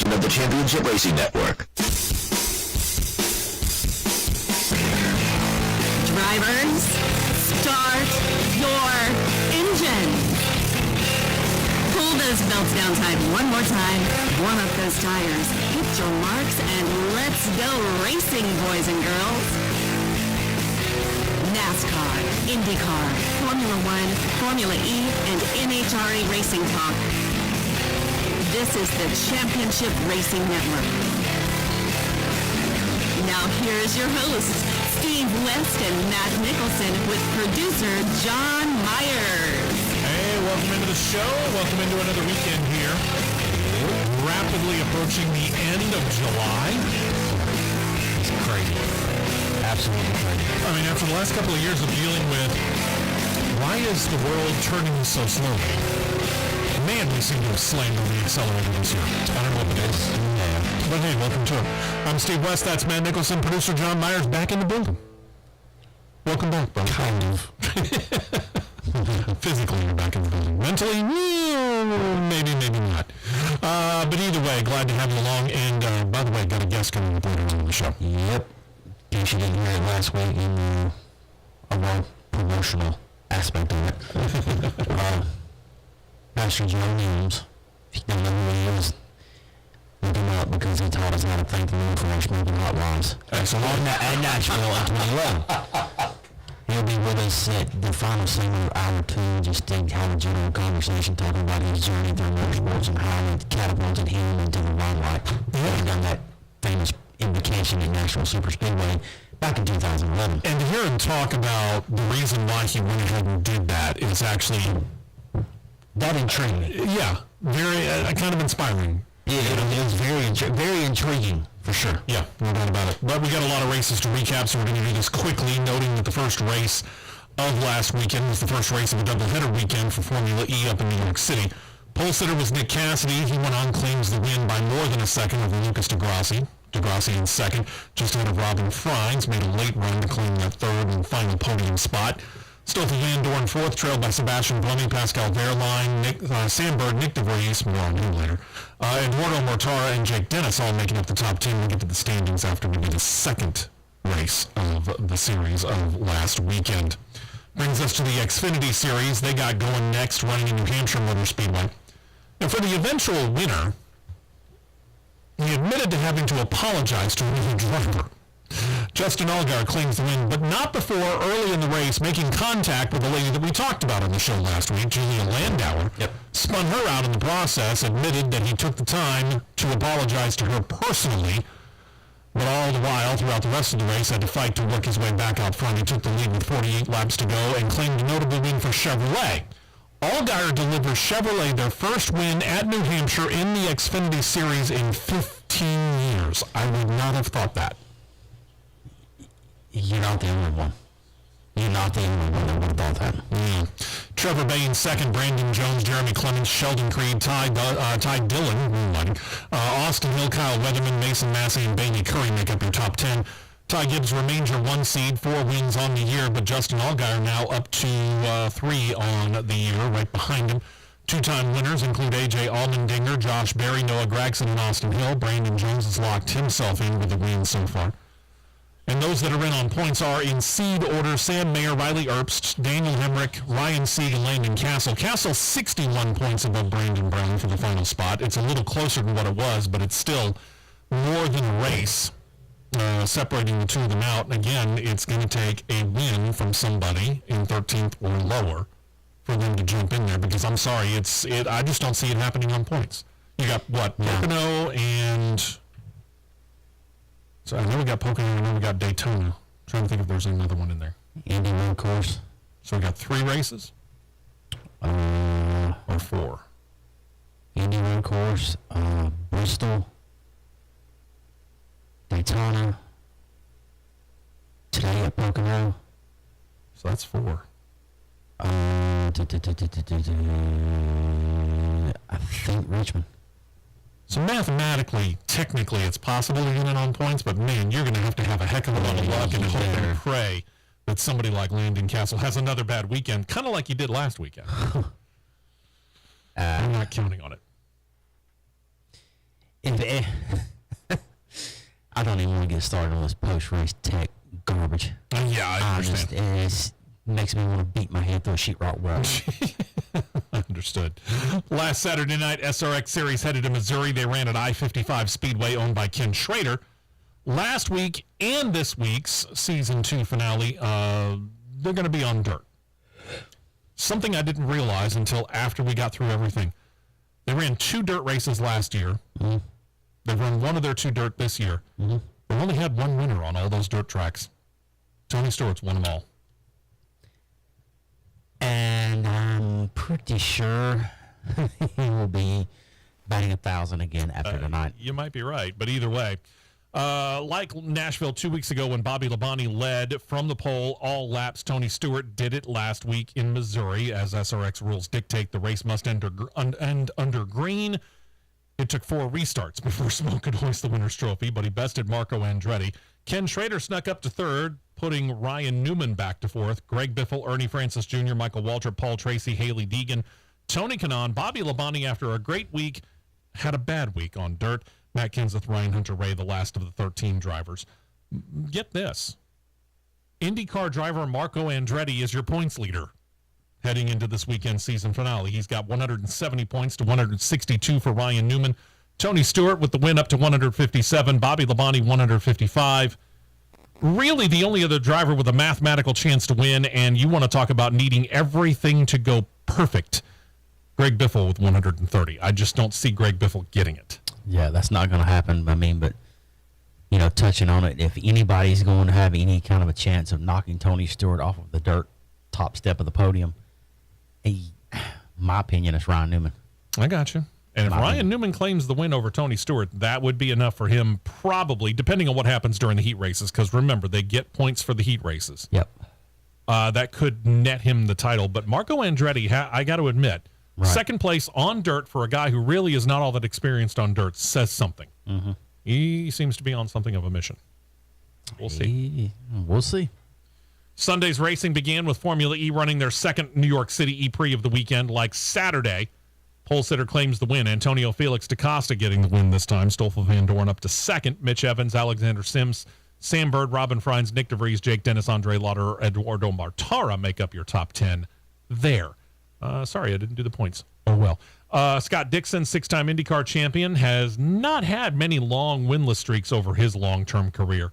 Of the Championship Racing Network. Drivers, start your engine. Pull those belts down tight one more time. Warm up those tires. Hit your marks and let's go racing, boys and girls. NASCAR, Indycar, Formula 1, Formula E, and NHRA Racing Talk. This is the Championship Racing Network. Now here's your hosts, Steve West and Matt Nicholson, with producer John Myers. Hey, welcome into the show. Welcome into another weekend here. Rapidly approaching the end of July. It's crazy. Absolutely crazy. I mean, after the last couple of years of dealing with why is the world turning so slowly? Man, we seem to have slammed on the accelerator this year. I don't know what it is. Yeah. But hey, welcome to it. I'm Steve West. That's Matt Nicholson. Producer John Myers back in the building. Welcome back, bro. Kind of. Physically, you're back in the building. Mentally, maybe not. But either way, glad to have you along. And by the way, got a guest coming up later on the show. Yep. In case you didn't hear it last week in a more promotional aspect of it. Pastor John Williams, if you don't know who he is, look him up because he taught us how to thank the Lord for our smoking hot rods. Excellent. At Nashville in 2011. He'll be with us at the final segment of hour 2, just to have a general conversation talking about his journey through motorsports and how it catapulted him into the limelight. He done that famous invocation at Nashville Superspeedway back in 2011. And to hear him talk about the reason why he went ahead and did that is actually... that intrigued me. Yeah, very kind of inspiring. Yeah, it was very intriguing, for sure. Yeah, no doubt about it. But we got a lot of races to recap, so we're going to do this quickly, noting that the first race of last weekend was the first race of a doubleheader weekend for Formula E up in New York City. Pole sitter was Nick Cassidy. He went on, claims the win by more than a second over Lucas DeGrassi. DeGrassi in second, just ahead of Robin Frines, made a late run to claim that third and final podium spot. Stoffel Vandoorne fourth, trailed by Sebastian Buemi, Pascal Wehrlein, Sam Bird, Nick DeVries, more on him later, Eduardo Mortara and Jake Dennis all making up the top 10. We'll get to the standings after we do the second race of the series of last weekend. Brings us to the Xfinity Series. They got going next, running in New Hampshire Motor Speedway. And for the eventual winner, he admitted to having to apologize to another driver. Justin Allgaier claims the win, but not before early in the race making contact with the lady that we talked about on the show last week, Julia Landauer. Yep. Spun her out in the process, admitted that he took the time to apologize to her personally, but all the while, throughout the rest of the race, had to fight to work his way back out front. He took the lead with 48 laps to go and claimed a notable win for Chevrolet. Allgaier delivers Chevrolet their first win at New Hampshire in the Xfinity Series in 15 years. I would not have thought that. You're not the only one. You're not the only one that would have thought that. Yeah. Trevor Bayne second, Brandon Jones, Jeremy Clements, Sheldon Creed, Ty Dillon, Austin Hill, Kyle Weatherman, Mason Massey, and Bailey Curry make up your top 10. Ty Gibbs remains your 1 seed, 4 wins on the year, but Justin Allgaier now up to 3 on the year, right behind him. Two-time winners include A.J. Allmendinger, Josh Berry, Noah Gragson, and Austin Hill. Brandon Jones has locked himself in with a win so far. And those that are in on points are in seed order: Sam Mayer, Riley Erbst, Daniel Hemrick, Ryan Sieg, and Landon Castle. Castle 61 points above Brandon Brown for the final spot. It's a little closer than what it was, but it's still more than a race separating the two of them out. Again, it's going to take a win from somebody in 13th or lower for them to jump in there, because I'm sorry, I just don't see it happening on points. You got what? Pocono and... So I know we got Pocono, and I know we got Daytona. I'm trying to think if there's another one in there. Indy Road Course. So we got 3 races? Or 4? Indy Road Course, Bristol, Daytona, today at Pocono. So that's 4. I think Richmond. So mathematically, technically, it's possible to get in on points, but man, you're going to have a heck of a lot of luck and hope and pray that somebody like Landon Castle has another bad weekend, kind of like you did last weekend. I'm not counting on it. I don't even want to get started on this post-race tech garbage. Yeah, I understand. It makes me want to beat my head through a sheetrock road. Understood. Last Saturday night, SRX Series headed to Missouri. They ran at I-55 Speedway, owned by Ken Schrader. Last week and this week's Season 2 finale, they're going to be on dirt. Something I didn't realize until after we got through everything. They ran 2 dirt races last year. Mm-hmm. They've run one of their 2 dirt this year. Mm-hmm. They've only had one winner on all those dirt tracks. Tony Stewart's won them all. And I'm pretty sure he will be batting 1,000 again after tonight. You might be right, but either way. Like Nashville 2 weeks ago when Bobby Labonte led from the pole all laps, Tony Stewart did it last week in Missouri. As SRX rules dictate, the race must end under green. It took 4 restarts before Smoke could hoist the winner's trophy, but he bested Marco Andretti. Ken Schrader snuck up to 3rd, putting Ryan Newman back to 4th. Greg Biffle, Ernie Francis Jr., Michael Waltrip, Paul Tracy, Haley Deegan, Tony Kanaan, Bobby Labonte, after a great week, had a bad week on dirt. Matt Kenseth, Ryan Hunter-Ray, the last of the 13 drivers. Get this. IndyCar driver Marco Andretti is your points leader heading into this weekend's season finale. He's got 170 points to 162 for Ryan Newman. Tony Stewart with the win up to 157. Bobby Labonte, 155. Really the only other driver with a mathematical chance to win, and you want to talk about needing everything to go perfect. Greg Biffle with 130. I just don't see Greg Biffle getting it. Yeah, that's not going to happen. I mean, but, touching on it, if anybody's going to have any kind of a chance of knocking Tony Stewart off of the dirt top step of the podium, my opinion is Ryan Newman. I got you. And if Ryan Newman claims the win over Tony Stewart, that would be enough for him, probably, depending on what happens during the heat races, because remember, they get points for the heat races. Yep. That could net him the title. But Marco Andretti, I got to admit, right. Second place on dirt for a guy who really is not all that experienced on dirt says something. Mm-hmm. He seems to be on something of a mission. We'll see. We'll see. Sunday's racing began with Formula E running their second New York City E-Prix of the weekend. Like Saturday, pole sitter claims the win. Antonio Felix DaCosta getting the win this time. Stoffel Van Dorn up to second. Mitch Evans, Alexander Sims, Sam Bird, Robin Frines, Nick DeVries, Jake Dennis, Andre Lauder, Eduardo Martara make up your top 10 there. Sorry, I didn't do the points. Oh, well. Scott Dixon, 6-time IndyCar champion, has not had many long winless streaks over his long-term career.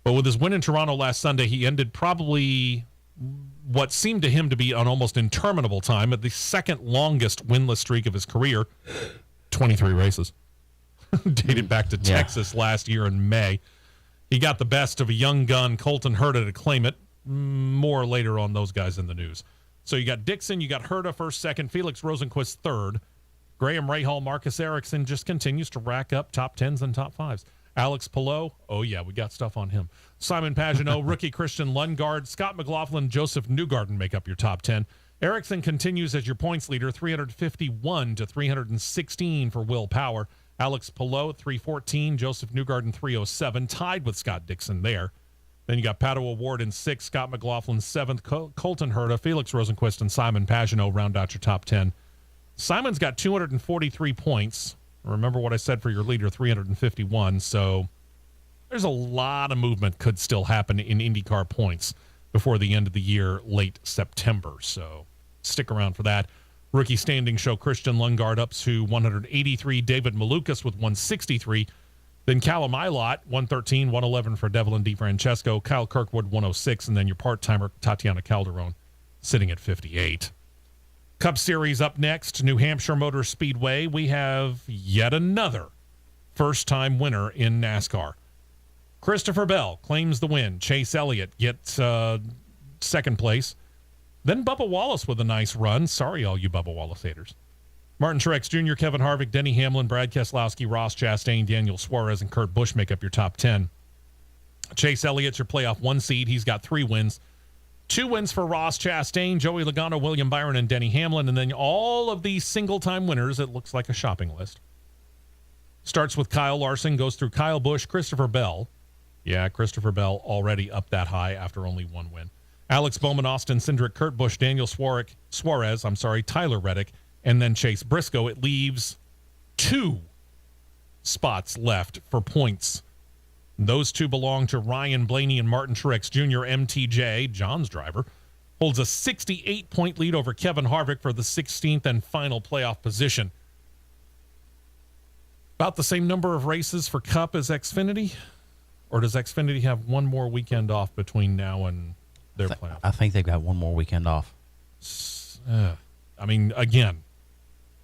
But with his win in Toronto last Sunday, he ended probably what seemed to him to be an almost interminable time at the second longest winless streak of his career, 23 races. Dated back to Texas last year in May. He got the best of a young gun, Colton Herta, to claim it. More later on those guys in the news. So you got Dixon, you got Herta first, second, Felix Rosenquist third. Graham Rahal, Marcus Ericsson just continues to rack up top 10s and top 5s. Alex Palou, oh yeah, we got stuff on him. Simon Pagenaud, rookie Christian Lundgaard, Scott McLaughlin, Joseph Newgarden make up your top 10. Ericsson continues as your points leader, 351 to 316 for Will Power. Alex Palou, 314, Joseph Newgarden, 307, tied with Scott Dixon there. Then you got Pato Award in 6th, Scott McLaughlin 7th, Colton Herta, Felix Rosenquist, and Simon Pagenaud round out your top 10. Simon's got 243 points. Remember what I said for your leader, 351. So there's a lot of movement could still happen in IndyCar points before the end of the year, late September. So stick around for that. Rookie standings show Christian Lundgaard up to 183, David Malukas with 163. Then Callum Ilott, 113, 111 for Devlin DeFrancesco, Kyle Kirkwood, 106, and then your part-timer Tatiana Calderon sitting at 58. Cup Series up next, New Hampshire Motor Speedway. We have yet another first-time winner in NASCAR. Christopher Bell claims the win. Chase Elliott gets second place. Then Bubba Wallace with a nice run. Sorry, all you Bubba Wallace haters. Martin Truex Jr., Kevin Harvick, Denny Hamlin, Brad Keselowski, Ross Chastain, Daniel Suarez, and Kurt Busch make up your top 10. Chase Elliott's your playoff 1 seed. He's got 3 wins. 2 wins for Ross Chastain, Joey Logano, William Byron, and Denny Hamlin. And then all of these single-time winners, it looks like a shopping list. Starts with Kyle Larson, goes through Kyle Busch, Christopher Bell. Yeah, Christopher Bell already up that high after only one win. Alex Bowman, Austin Cindric, Kurt Busch, Daniel Suarez, Tyler Reddick, and then Chase Briscoe. It leaves 2 spots left for points. Those 2 belong to Ryan Blaney and Martin Truex Jr. MTJ, John's driver, holds a 68-point lead over Kevin Harvick for the 16th and final playoff position. About the same number of races for Cup as Xfinity? Or does Xfinity have one more weekend off between now and their playoff? I think they've got one more weekend off. I mean, again,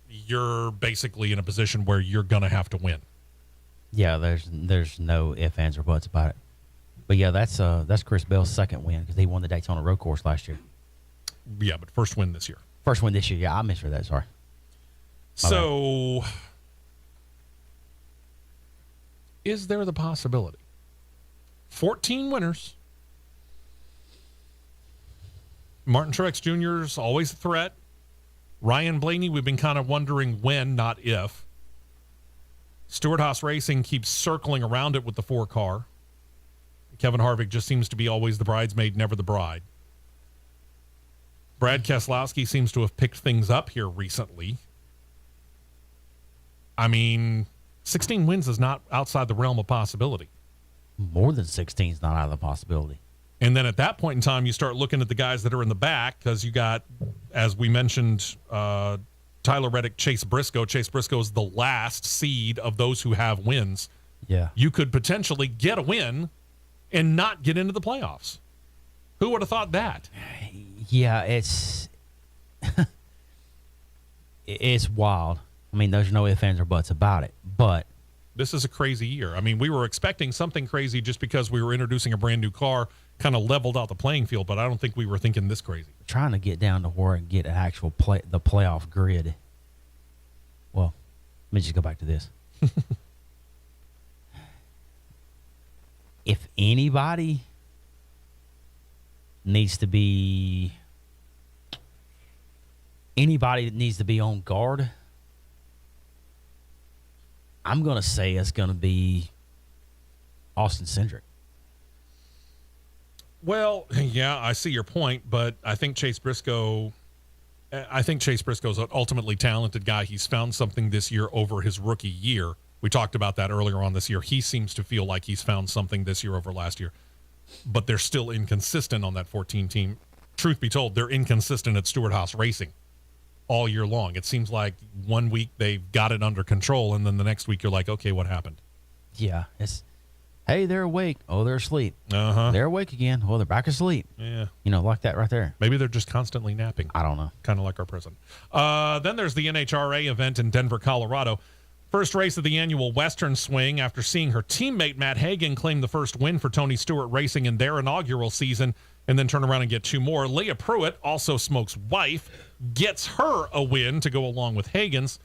you're basically in a position where you're going to have to win. Yeah, there's no ifs, ands, or buts about it. But yeah, that's Chris Bell's second win because he won the Daytona Road Course last year. Yeah, but first win this year. First win this year. Yeah, I misread that. Sorry. So, is there the possibility? 14 winners. Martin Truex Jr. is always a threat. Ryan Blaney, we've been kind of wondering when, not if. Stewart-Haas Racing keeps circling around it with the 4-car. Kevin Harvick just seems to be always the bridesmaid, never the bride. Brad Keselowski seems to have picked things up here recently. I mean, 16 wins is not outside the realm of possibility. More than 16 is not out of the possibility. And then at that point in time, you start looking at the guys that are in the back because you got, as we mentioned, Tyler Reddick, Chase Briscoe. Chase Briscoe is the last seed of those who have wins. Yeah. You could potentially get a win and not get into the playoffs. Who would have thought that? Yeah, it's it's wild. I mean, there's no ifs, ands, or buts about it. But this is a crazy year. I mean, we were expecting something crazy just because we were introducing a brand new car, kind of leveled out the playing field, but I don't think we were thinking this crazy. Trying to get down to where and get an actual the playoff grid. Well, let me just go back to this. If anybody needs to be on guard, I'm going to say it's going to be Austin Cindric. Well, yeah, I see your point, but I think Chase Briscoe's an ultimately talented guy. He's found something this year over his rookie year. We talked about that earlier on this year. He seems to feel like he's found something this year over last year, but they're still inconsistent on that 14 team. Truth be told, they're inconsistent at Stewart-Haas Racing all year long. It seems like one week they've got it under control, and then the next week you're like, okay, what happened? Yeah, it's, hey, they're awake. Oh, they're asleep. Uh-huh. They're awake again. Oh, they're back asleep. Yeah. You know, like that right there. Maybe they're just constantly napping. I don't know. Kind of like our president. Then there's the NHRA event in Denver, Colorado. First race of the annual Western Swing after seeing her teammate Matt Hagan claim the first win for Tony Stewart Racing in their inaugural season and then turn around and get 2 more. Leah Pruitt, also Smoke's wife, gets her a win to go along with Hagan's.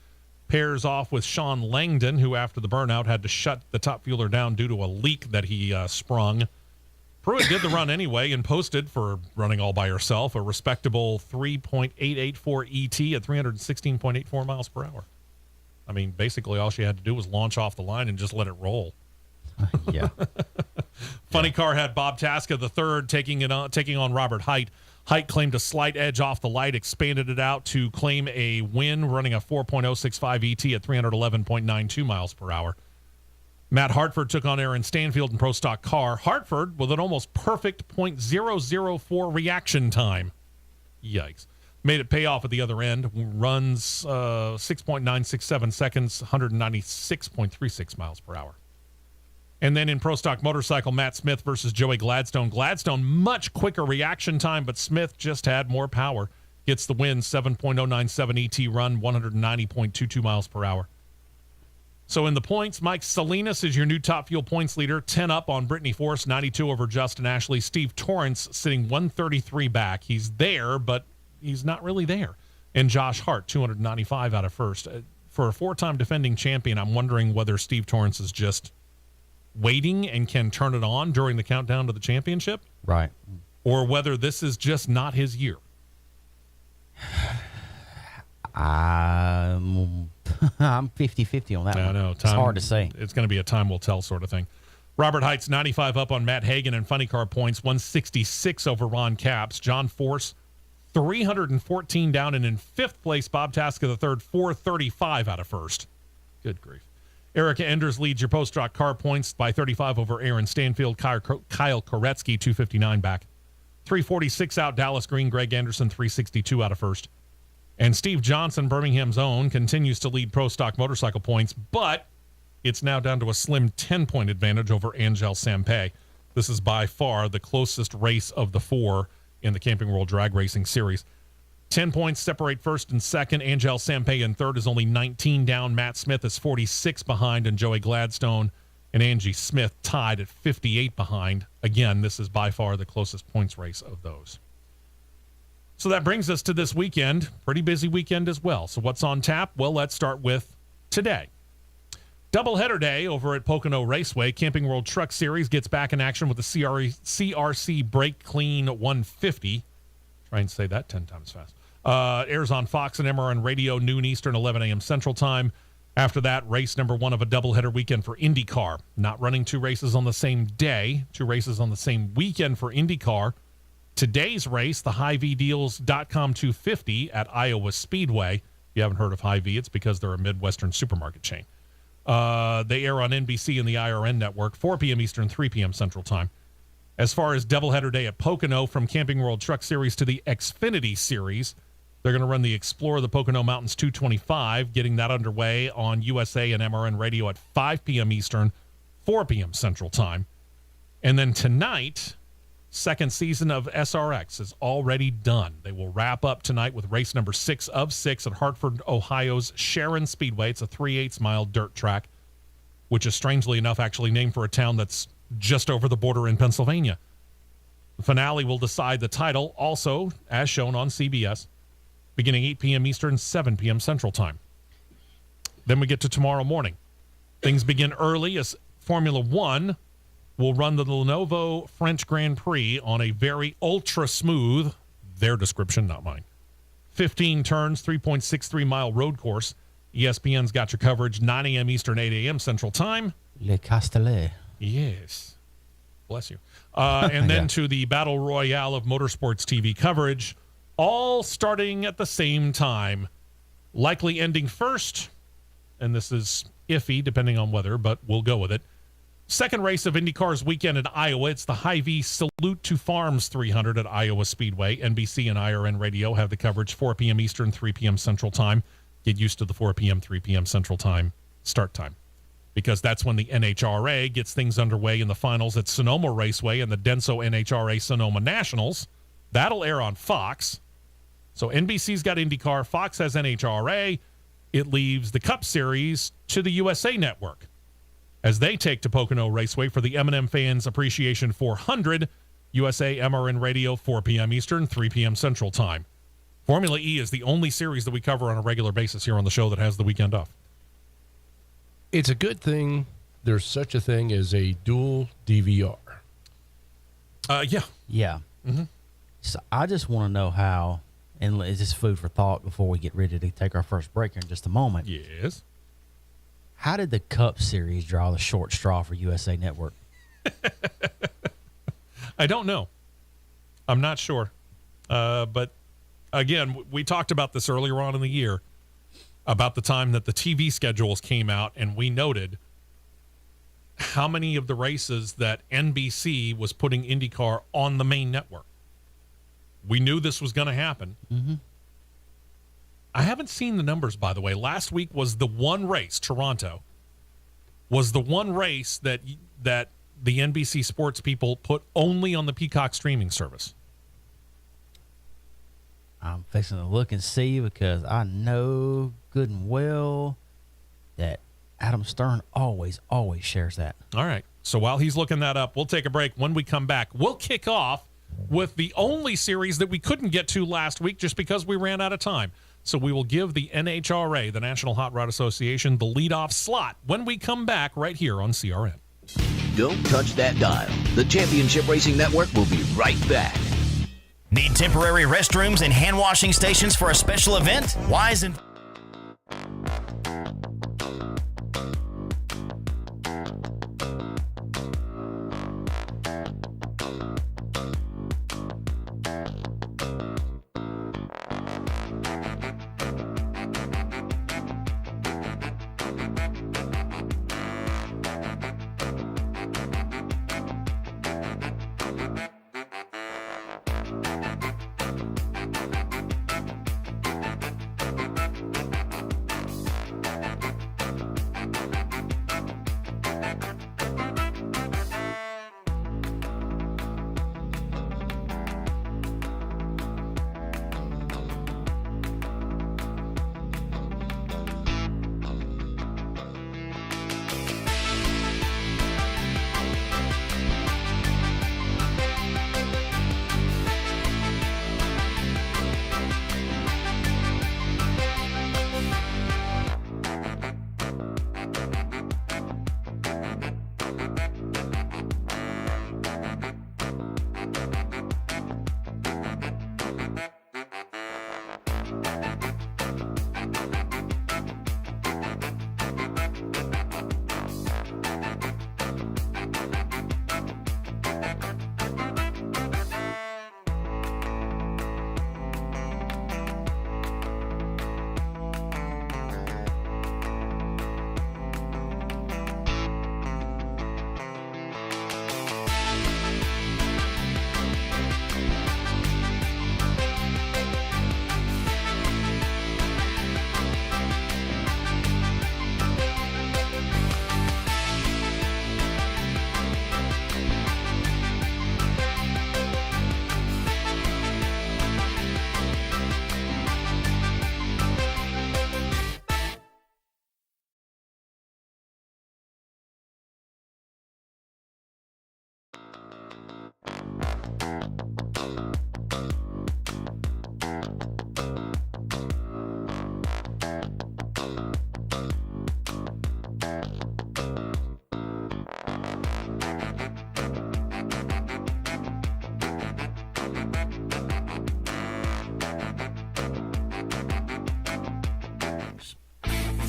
Pairs off with Sean Langdon, who after the burnout had to shut the top fueler down due to a leak that he sprung. Pruitt did the run anyway and posted, for running all by herself, a respectable 3.884 ET at 316.84 miles per hour. I mean, basically all she had to do was launch off the line and just let it roll. Yeah. Funny car had Bob Tasca III taking on Robert Height. Height claimed a slight edge off the light, expanded it out to claim a win, running a 4.065 ET at 311.92 miles per hour. Matt Hartford took on Aaron Stanfield in Pro Stock car. Hartford with an almost perfect .004 reaction time. Yikes. Made it pay off at the other end. Runs 6.967 seconds, 196.36 miles per hour. And then in Pro Stock Motorcycle, Matt Smith versus Joey Gladstone. Gladstone, much quicker reaction time, but Smith just had more power. Gets the win, 7.097 ET run, 190.22 miles per hour. So in the points, Mike Salinas is your new Top Fuel points leader, 10 up on Brittany Force, 92 over Justin Ashley. Steve Torrance sitting 133 back. He's there, but he's not really there. And Josh Hart, 295 out of first. For a 4-time defending champion, I'm wondering whether Steve Torrance is just waiting and can turn it on during the countdown to the championship. Right. Or whether this is just not his year. I'm 50-50 on that one. I know. It's hard to say. It's going to be a time will tell sort of thing. Robert Heitz, 95 up on Matt Hagan and Funny Car points, 166 over Ron Capps. John Force, 314 down, and in fifth place, Bob Taska III, 435 out of first. Good grief. Erica Enders leads your post-rock car points by 35 over Aaron Stanfield. Kyle Koretsky, 259 back. 346 out Dallas Green. Greg Anderson, 362 out of first. And Steve Johnson, Birmingham's own, continues to lead pro stock motorcycle points, but it's now down to a slim 10-point advantage over Angel Sampé. This is by far the closest race of the four in the Camping World Drag Racing Series. 10 points separate first and second. Angel Sampé in third is only 19 down. Matt Smith is 46 behind, and Joey Gladstone and Angie Smith tied at 58 behind. Again, this is by far the closest points race of those. So that brings us to this weekend. Pretty busy weekend as well. So what's on tap? Well, let's start with today. Doubleheader day over at Pocono Raceway. Camping World Truck Series gets back in action with the CRC Brake Clean 150. Try and say that 10 times fast. Airs on Fox and MRN Radio, noon Eastern, 11 a.m. Central Time. After that, race number one of a doubleheader weekend for IndyCar. Not running two races on the same day, two races on the same weekend for IndyCar. Today's race, the HiVDeals.com 250 at Iowa Speedway. If you haven't heard of Hy-Vee, it's because they're a Midwestern supermarket chain. They air on NBC and the IRN network, 4 p.m. Eastern, 3 p.m. Central Time. As far as doubleheader day at Pocono, from Camping World Truck Series to the Xfinity Series, they're going to run the Explorer the Pocono Mountains 225, getting that underway on USA and MRN Radio at 5 p.m. Eastern, 4 p.m. Central Time. And then tonight, second season of SRX is already done. They will wrap up tonight with race number 6 of 6 at Hartford, Ohio's Sharon Speedway. It's a 3/8-mile dirt track, which is strangely enough actually named for a town that's just over the border in Pennsylvania. The finale will decide the title, also as shown on CBS, beginning 8 p.m. Eastern, 7 p.m. Central Time. Then we get to tomorrow morning. Things begin early as Formula One will run the Lenovo French Grand Prix on a very ultra-smooth, their description, not mine, 15 turns, 3.63-mile road course. ESPN's got your coverage, 9 a.m. Eastern, 8 a.m. Central Time. Le Castellet. Yes. Bless you. And then to the Battle Royale of Motorsports TV coverage, all starting at the same time, likely ending first, and this is iffy depending on weather, but we'll go with it. Second race of IndyCar's weekend in Iowa. It's the Hy-Vee Salute to Farms 300 at Iowa Speedway. NBC and IRN Radio have the coverage, 4 p.m. Eastern, 3 p.m. Central Time. Get used to the 4 p.m., 3 p.m. Central Time start time, because that's when the NHRA gets things underway in the finals at Sonoma Raceway and the Denso NHRA Sonoma Nationals. That'll air on Fox. So NBC's got IndyCar, Fox has NHRA. It leaves the Cup Series to the USA Network as they take to Pocono Raceway for the M&M Fans Appreciation 400. USA MRN Radio, 4 p.m. Eastern, 3 p.m. Central Time. Formula E is the only series that we cover on a regular basis here on the show that has the weekend off. It's a good thing there's such a thing as a dual DVR. Yeah. Yeah. Mm-hmm. So I just want to know how, and is this food for thought before we get ready to take our first break here in just a moment? Yes. How did the Cup Series draw the short straw for USA Network? I don't know. I'm not sure. But again, we talked about this earlier on in the year about the time that the TV schedules came out, and we noted how many of the races that NBC was putting IndyCar on the main network. We knew this was going to happen. Mm-hmm. I haven't seen the numbers, by the way. Last week was the one race, Toronto, was the one race that the NBC sports people put only on the Peacock streaming service. I'm fixing to look and see, because I know good and well that Adam Stern always shares that. All right. So while he's looking that up, we'll take a break. When we come back, we'll kick off with the only series that we couldn't get to last week just because we ran out of time. So we will give the NHRA, the National Hot Rod Association, the leadoff slot when we come back right here on CRN. Don't touch that dial. The Championship Racing Network will be right back. Need temporary restrooms and hand washing stations for a special event? Wise and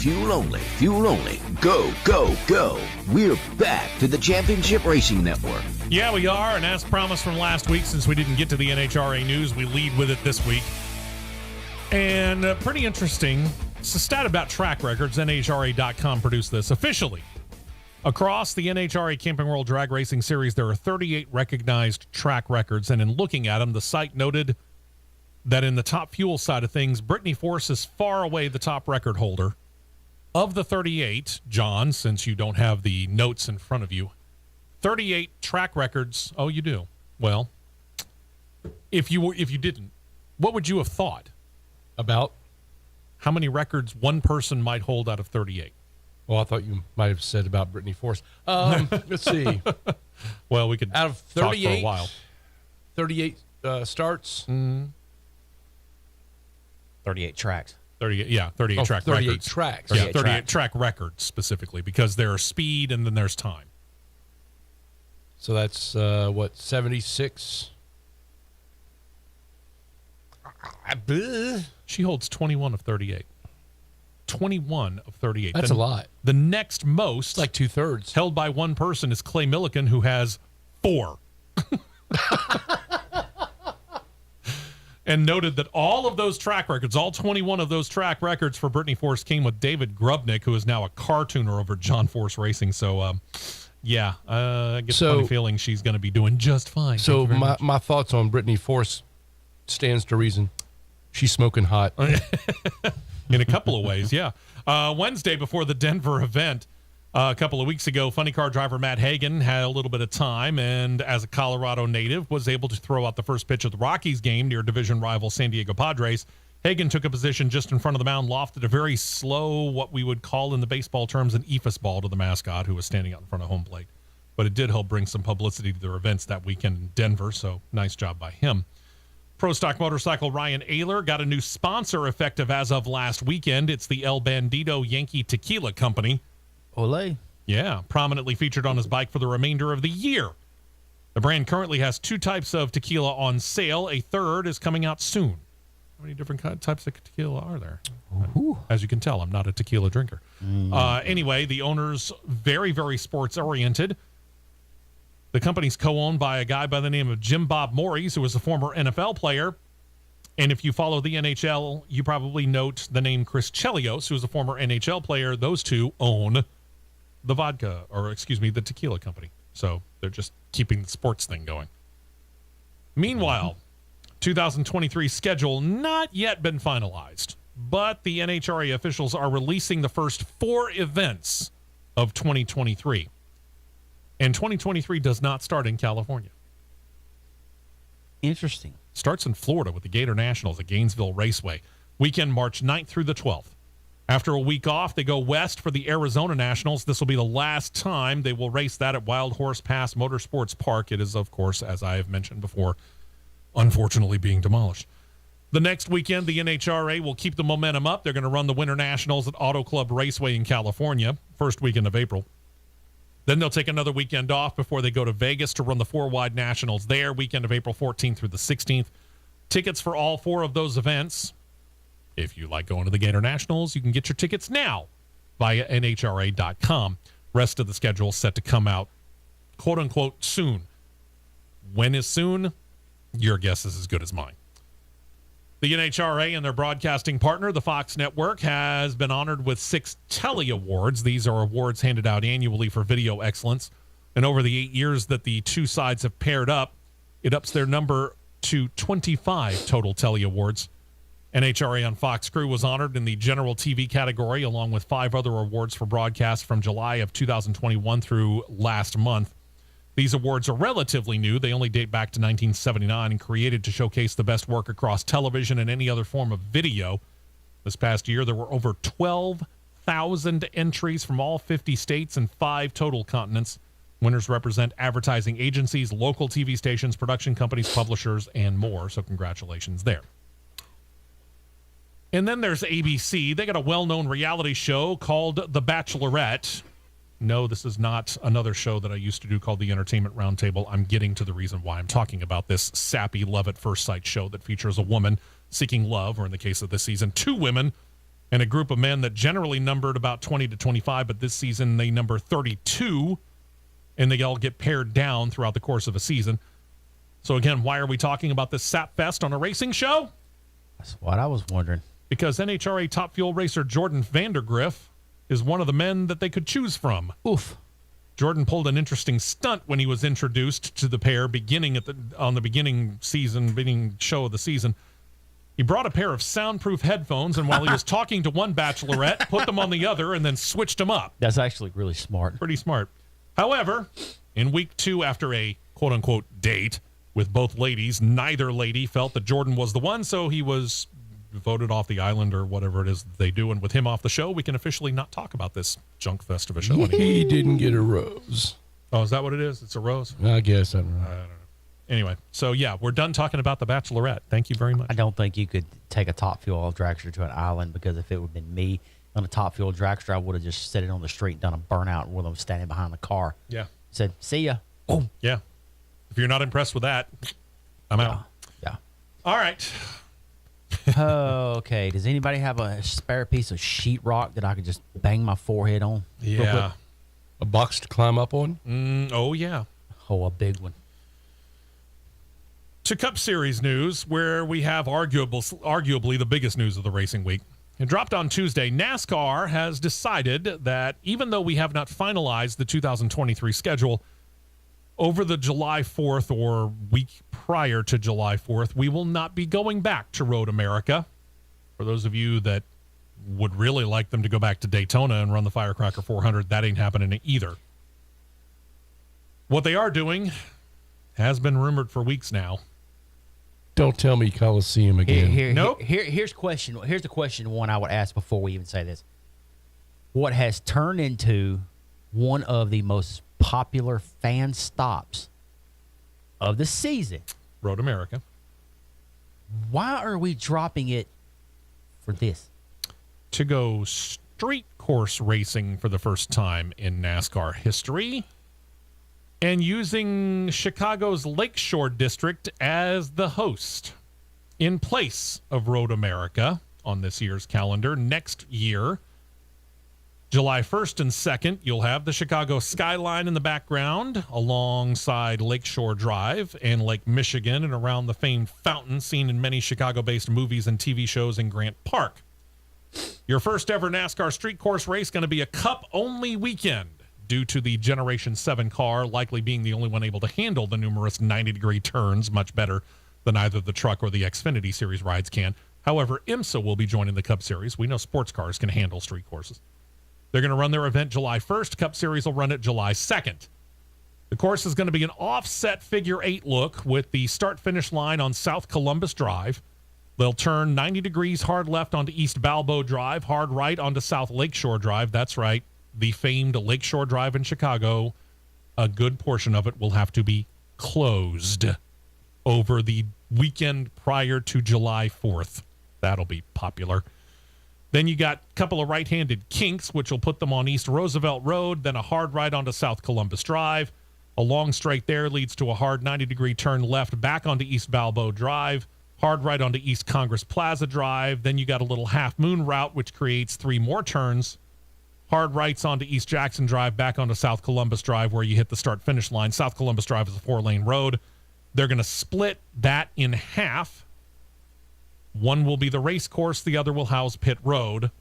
fuel only, fuel only. Go, go, go. We're back to the Championship Racing Network. Yeah, we are, and as promised from last week, since we didn't get to the NHRA news, we lead with it this week. And pretty interesting. It's a stat about track records. NHRA.com produced this. Officially, across the NHRA Camping World Drag Racing Series, there are 38 recognized track records, and in looking at them, the site noted that in the top fuel side of things, Brittany Force is far away the top record holder. Of the 38, John, since you don't have the notes in front of you, 38 track records. Oh, you do? Well, if you didn't, what would you have thought? About? How many records one person might hold out of 38? Well, I thought you might have said about Brittany Force. Let's see. Well, we could Out of talk 38, for a while. 38 starts. 38 tracks. 38 Oh, track 38 records. tracks. Yeah, 38 38 track records specifically, because there's speed and then there's time. So that's, 76? She holds 21 of 38. 21 of 38. That's a lot. The next most, It's like 2/3. held by one person, is Clay Millican, who has 4. And noted that all of those track records, all 21 of those track records for Brittany Force, came with David Grubnick, who is now a car tuner over at John Force Racing. So, I get a funny feeling she's going to be doing just fine. So my thoughts on Brittany Force stands to reason. She's smoking hot. In a couple of ways, yeah. Wednesday, before the Denver event, a couple of weeks ago, funny car driver Matt Hagan had a little bit of time, and as a Colorado native, was able to throw out the first pitch of the Rockies game near division rival San Diego Padres. Hagan took a position just in front of the mound, lofted a very slow, what we would call in the baseball terms, an eephus ball to the mascot, who was standing out in front of home plate. But it did help bring some publicity to their events that weekend in Denver, so nice job by him. Pro Stock Motorcycle Ryan Ayler got a new sponsor effective as of last weekend. It's the El Bandito Yankee Tequila Company. Ole. Yeah, prominently featured on his bike for the remainder of the year. The brand currently has 2 types of tequila on sale. A third is coming out soon. How many different types of tequila are there? Ooh. As you can tell, I'm not a tequila drinker. Anyway, the owner's very, very sports-oriented. The company's co-owned by a guy by the name of Jim Bob Morris, who was a former NFL player. And if you follow the NHL, you probably note the name Chris Chelios, who is a former NHL player. Those two own the tequila company. So they're just keeping the sports thing going. Meanwhile, 2023 schedule not yet been finalized, but the NHRA officials are releasing the first 4 events of 2023. And 2023 does not start in California. Interesting. Starts in Florida with the Gator Nationals at Gainesville Raceway. Weekend March 9th through the 12th. After a week off, they go west for the Arizona Nationals. This will be the last time they will race that at Wild Horse Pass Motorsports Park. It is, of course, as I have mentioned before, unfortunately being demolished. The next weekend, the NHRA will keep the momentum up. They're going to run the Winter Nationals at Auto Club Raceway in California, first weekend of April. Then they'll take another weekend off before they go to Vegas to run the 4-wide Nationals there, weekend of April 14th through the 16th. Tickets for all 4 of those events, if you like going to the Gator Nationals, you can get your tickets now via NHRA.com. Rest of the schedule set to come out, quote-unquote, soon. When is soon? Your guess is as good as mine. The NHRA and their broadcasting partner, the Fox Network, has been honored with 6 Telly Awards. These are awards handed out annually for video excellence. And over the 8 years that the two sides have paired up, it ups their number to 25 total Telly Awards. NHRA on Fox Crew was honored in the general TV category, along with 5 other awards for broadcasts from July of 2021 through last month. These awards are relatively new. They only date back to 1979 and created to showcase the best work across television and any other form of video. This past year, there were over 12,000 entries from all 50 states and 5 total continents. Winners represent advertising agencies, local TV stations, production companies, publishers, and more. So congratulations there. And then there's ABC. They got a well-known reality show called The Bachelorette. No, this is not another show that I used to do called the Entertainment Roundtable. I'm getting to the reason why I'm talking about this sappy love at first sight show that features a woman seeking love, or in the case of this season, 2 women and a group of men that generally numbered about 20 to 25, but this season they number 32, and they all get pared down throughout the course of a season. So again, why are we talking about this Sap Fest on a racing show? That's what I was wondering. Because NHRA Top Fuel racer Jordan Vandergriff is one of the men that they could choose from. Oof. Jordan pulled an interesting stunt when he was introduced to the pair on the beginning show of the season. He brought a pair of soundproof headphones, and while he was talking to one bachelorette, put them on the other and then switched them up. That's actually really smart. Pretty smart. However, in week 2, after a quote-unquote date with both ladies, neither lady felt that Jordan was the one, so he was voted off the island or whatever it is that they do. And with him off the show, we can officially not talk about this junk fest of a show anymore. He didn't get a rose. Oh, is that what it is? It's a rose? I guess. I don't know. Anyway, so yeah, we're done talking about the Bachelorette. Thank you very much. I don't think you could take a Top Fuel dragster to an island, because if it would have been me on a Top Fuel dragster, I would have just set it on the street and done a burnout with them standing behind the car. Yeah. Said, see ya. Boom. Yeah. If you're not impressed with that, I'm out. Yeah. All right. Okay. Does anybody have a spare piece of sheetrock that I could just bang my forehead on? real quick? Yeah. A box to climb up on? Oh, yeah. Oh, a big one. To Cup Series news, where we have arguably the biggest news of the racing week. It dropped on Tuesday. NASCAR has decided that even though we have not finalized the 2023 schedule, over the July 4th or week prior to July 4th, we will not be going back to Road America. For those of you that would really like them to go back to Daytona and run the Firecracker 400, that ain't happening either. What they are doing has been rumored for weeks now. Don't tell me Coliseum again. Nope. Here's the question one I would ask before we even say this. What has turned into one of the most popular fan stops of the season? Road America. Why are we dropping it for this? To go street course racing for the first time in NASCAR history, and using Chicago's Lakeshore District as the host in place of Road America on this year's calendar. Next year, July 1st and 2nd, you'll have the Chicago skyline in the background alongside Lakeshore Drive and Lake Michigan, and around the famed fountain seen in many Chicago-based movies and TV shows in Grant Park. Your first ever NASCAR street course race going to be a Cup-only weekend, due to the Generation 7 car likely being the only one able to handle the numerous 90-degree turns much better than either the truck or the Xfinity Series rides can. However, IMSA will be joining the Cup Series. We know sports cars can handle street courses. They're going to run their event July 1st. Cup Series will run it July 2nd. The course is going to be an offset figure 8 look with the start-finish line on South Columbus Drive. They'll turn 90 degrees hard left onto East Balboa Drive, hard right onto South Lakeshore Drive. That's right. The famed Lakeshore Drive in Chicago, a good portion of it will have to be closed over the weekend prior to July 4th. That'll be popular. Then you got a couple of right-handed kinks, which will put them on East Roosevelt Road, then a hard right onto South Columbus Drive. A long straight there leads to a hard 90-degree turn left back onto East Balboa Drive, hard right onto East Congress Plaza Drive. Then you got a little half-moon route, which creates 3 more turns. Hard rights onto East Jackson Drive, back onto South Columbus Drive, where you hit the start-finish line. South Columbus Drive is a 4-lane road. They're going to split that in half. One will be the race course. The other will house pit road.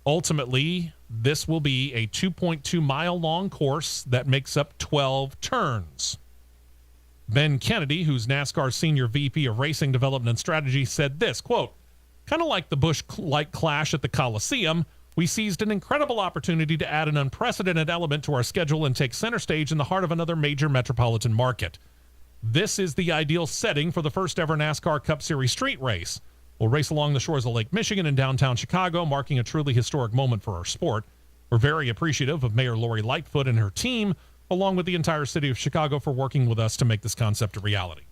Ultimately, this will be a 2.2-mile-long course that makes up 12 turns. Ben Kennedy, who's NASCAR's Senior VP of Racing Development and Strategy, said this, quote, "Kind of like the Busch Light Clash at the Coliseum, we seized an incredible opportunity to add an unprecedented element to our schedule and take center stage in the heart of another major metropolitan market. This is the ideal setting for the first ever NASCAR Cup Series street race. We'll race along the shores of Lake Michigan and downtown Chicago, marking a truly historic moment for our sport. We're very appreciative of Mayor Lori Lightfoot and her team, along with the entire city of Chicago, for working with us to make this concept a reality."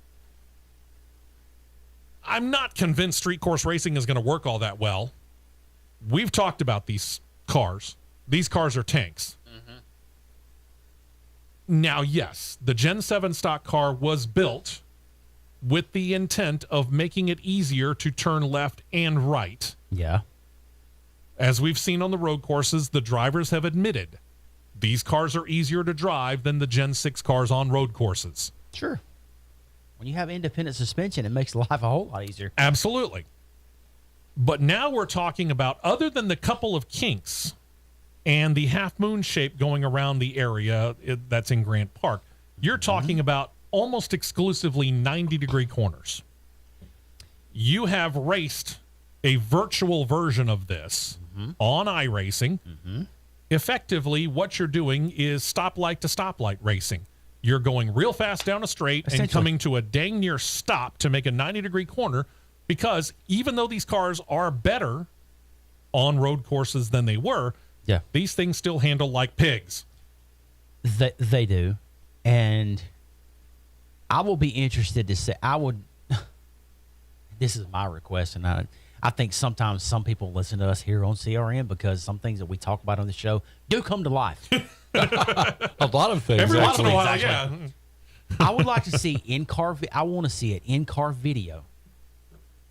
I'm not convinced street course racing is going to work all that well. We've talked about these cars. These cars are tanks. Mm-hmm. Now, yes, the Gen 7 stock car was built with the intent of making it easier to turn left and right. Yeah. As we've seen on the road courses, the drivers have admitted these cars are easier to drive than the Gen 6 cars on road courses. Sure. When you have independent suspension, it makes life a whole lot easier. Absolutely. But now we're talking about, other than the couple of kinks and the half moon shape going around the area that's in Grant Park, you're talking about almost exclusively 90-degree corners. You have raced a virtual version of this on iRacing. Effectively, what you're doing is stoplight to stoplight racing. You're going real fast down a straight and coming to a dang near stop to make a 90-degree corner, because even though these cars are better on road courses than they were, these things still handle like pigs. They do. And I will be interested to say, this is my request, and I think sometimes some people listen to us here on CRN because some things that we talk about on the show do come to life. A lot of things. Every once in a while, Exactly. I would like to see in-car. I want to see an in-car video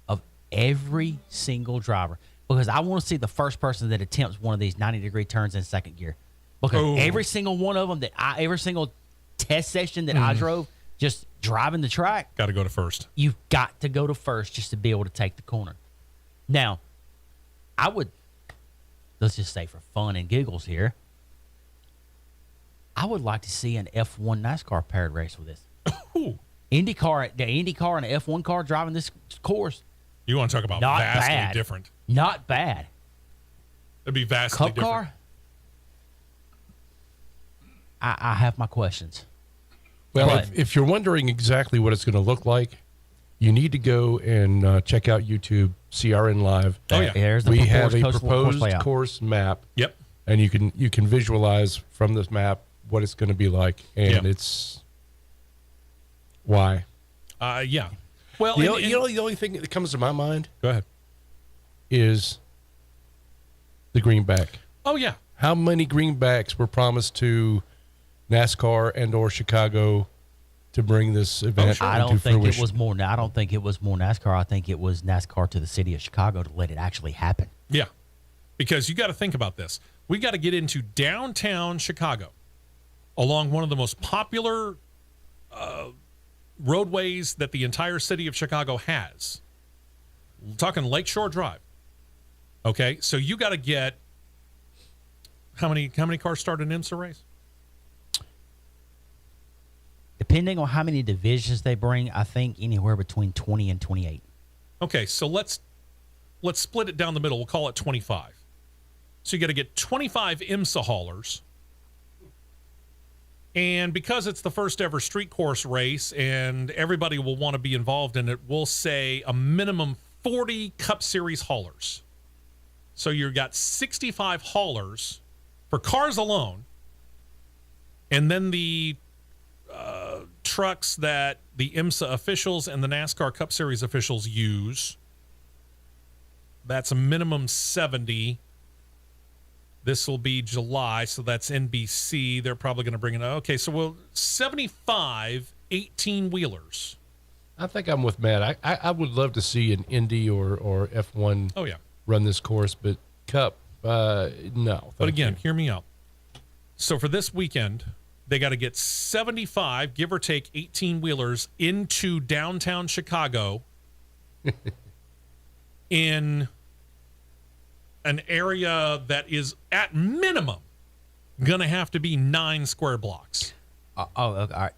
of every single driver, because I want to see the first person that attempts one of these 90-degree turns in second gear. Because every single one of them every single test session that I drove, just driving the track, got to go to first. You've got to go to first just to be able to take the corner. Now, let's just say for fun and giggles here, I would like to see an F1 NASCAR paired race with this. Ooh. The IndyCar and an F1 car driving this course. You want to talk about Not vastly bad. different. Not bad. It'd be vastly Cup different. car? I have my questions. Well, if you're wondering exactly what it's going to look like, you need to go and check out YouTube CRN Live. Oh, yeah. There's the We have a course proposed layout. course map. Yep. And you can visualize from this map what it's going to be like, and it's why. Yeah. Well, The only thing that comes to my mind go ahead. is the greenback. Oh, yeah. How many greenbacks were promised to NASCAR and or Chicago to bring this event I into don't think fruition? it was more. I don't think it was more NASCAR. I think it was NASCAR to the city of Chicago to let it actually happen. Yeah. Because you got to think about this. We got to get into downtown Chicago along one of the most popular roadways that the entire city of Chicago has. We're talking Lakeshore Drive. Okay, so you got to get how many cars start an IMSA race? Depending on how many divisions they bring, I think anywhere between 20 and 28. Okay, so let's split it down the middle. We'll call it 25. So you got to get 25 IMSA haulers. And because it's the first ever street course race and everybody will want to be involved in it, we'll say a minimum 40 Cup Series haulers. So you've got 65 haulers for cars alone. And then the trucks that the IMSA officials and the NASCAR Cup Series officials use, that's a minimum 70. This will be July, so that's NBC. They're probably going to bring it. Okay, so we'll 75 18-wheelers. I think I'm with Matt. I would love to see an Indy or F1 run this course, but Cup, no. But again, hear me out. So for this weekend, they got to get 75, give or take, 18-wheelers into downtown Chicago in an area that is at minimum going to have to be 9 square blocks. Okay, all right.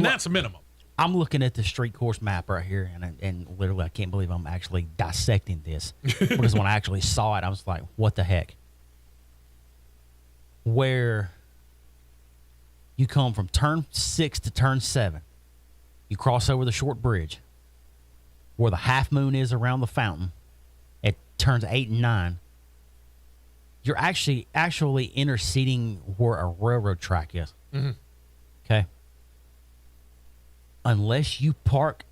That's a minimum. I'm looking at the street course map right here, and literally I can't believe I'm actually dissecting this because when I actually saw it, I was like, what the heck? Where you come from turn 6 to turn 7, you cross over the short bridge where the half moon is around the fountain at turns 8 and 9. You're actually interceding where a railroad track is. Mm-hmm. Okay. Unless you park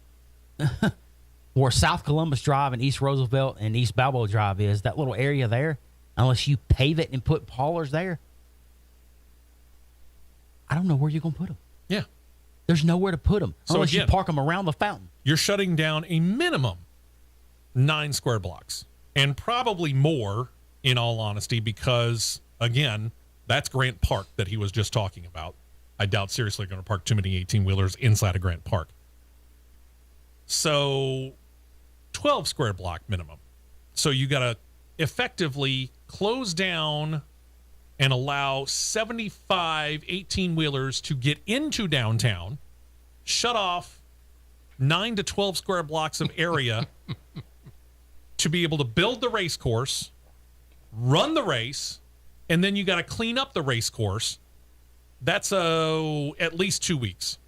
where South Columbus Drive and East Roosevelt and East Balboa Drive is, that little area there, unless you pave it and put haulers there, I don't know where you're going to put them. Yeah. There's nowhere to put them unless again, you park them around the fountain. You're shutting down a minimum 9 square blocks and probably more in all honesty, because, again, that's Grant Park that he was just talking about. I doubt seriously going to park too many 18-wheelers inside of Grant Park. So 12 square block minimum. So you got to effectively close down and allow 75 18-wheelers to get into downtown, shut off 9 to 12 square blocks of area to be able to build the race course, run the race, and then you got to clean up the race course. That's at least 2 weeks.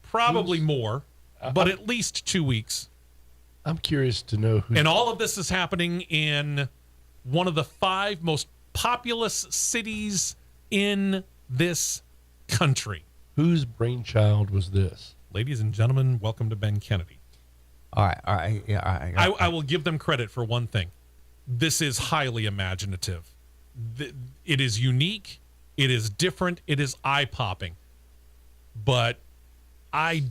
Probably more, but at least 2 weeks. I'm curious to know who. And all of this is happening in one of the 5 most populous cities in this country. Whose brainchild was this? Ladies and gentlemen, welcome to Ben Kennedy. All right. Yeah, all right. I will give them credit for one thing. This is highly imaginative. It is unique. It is different. It is eye-popping. But the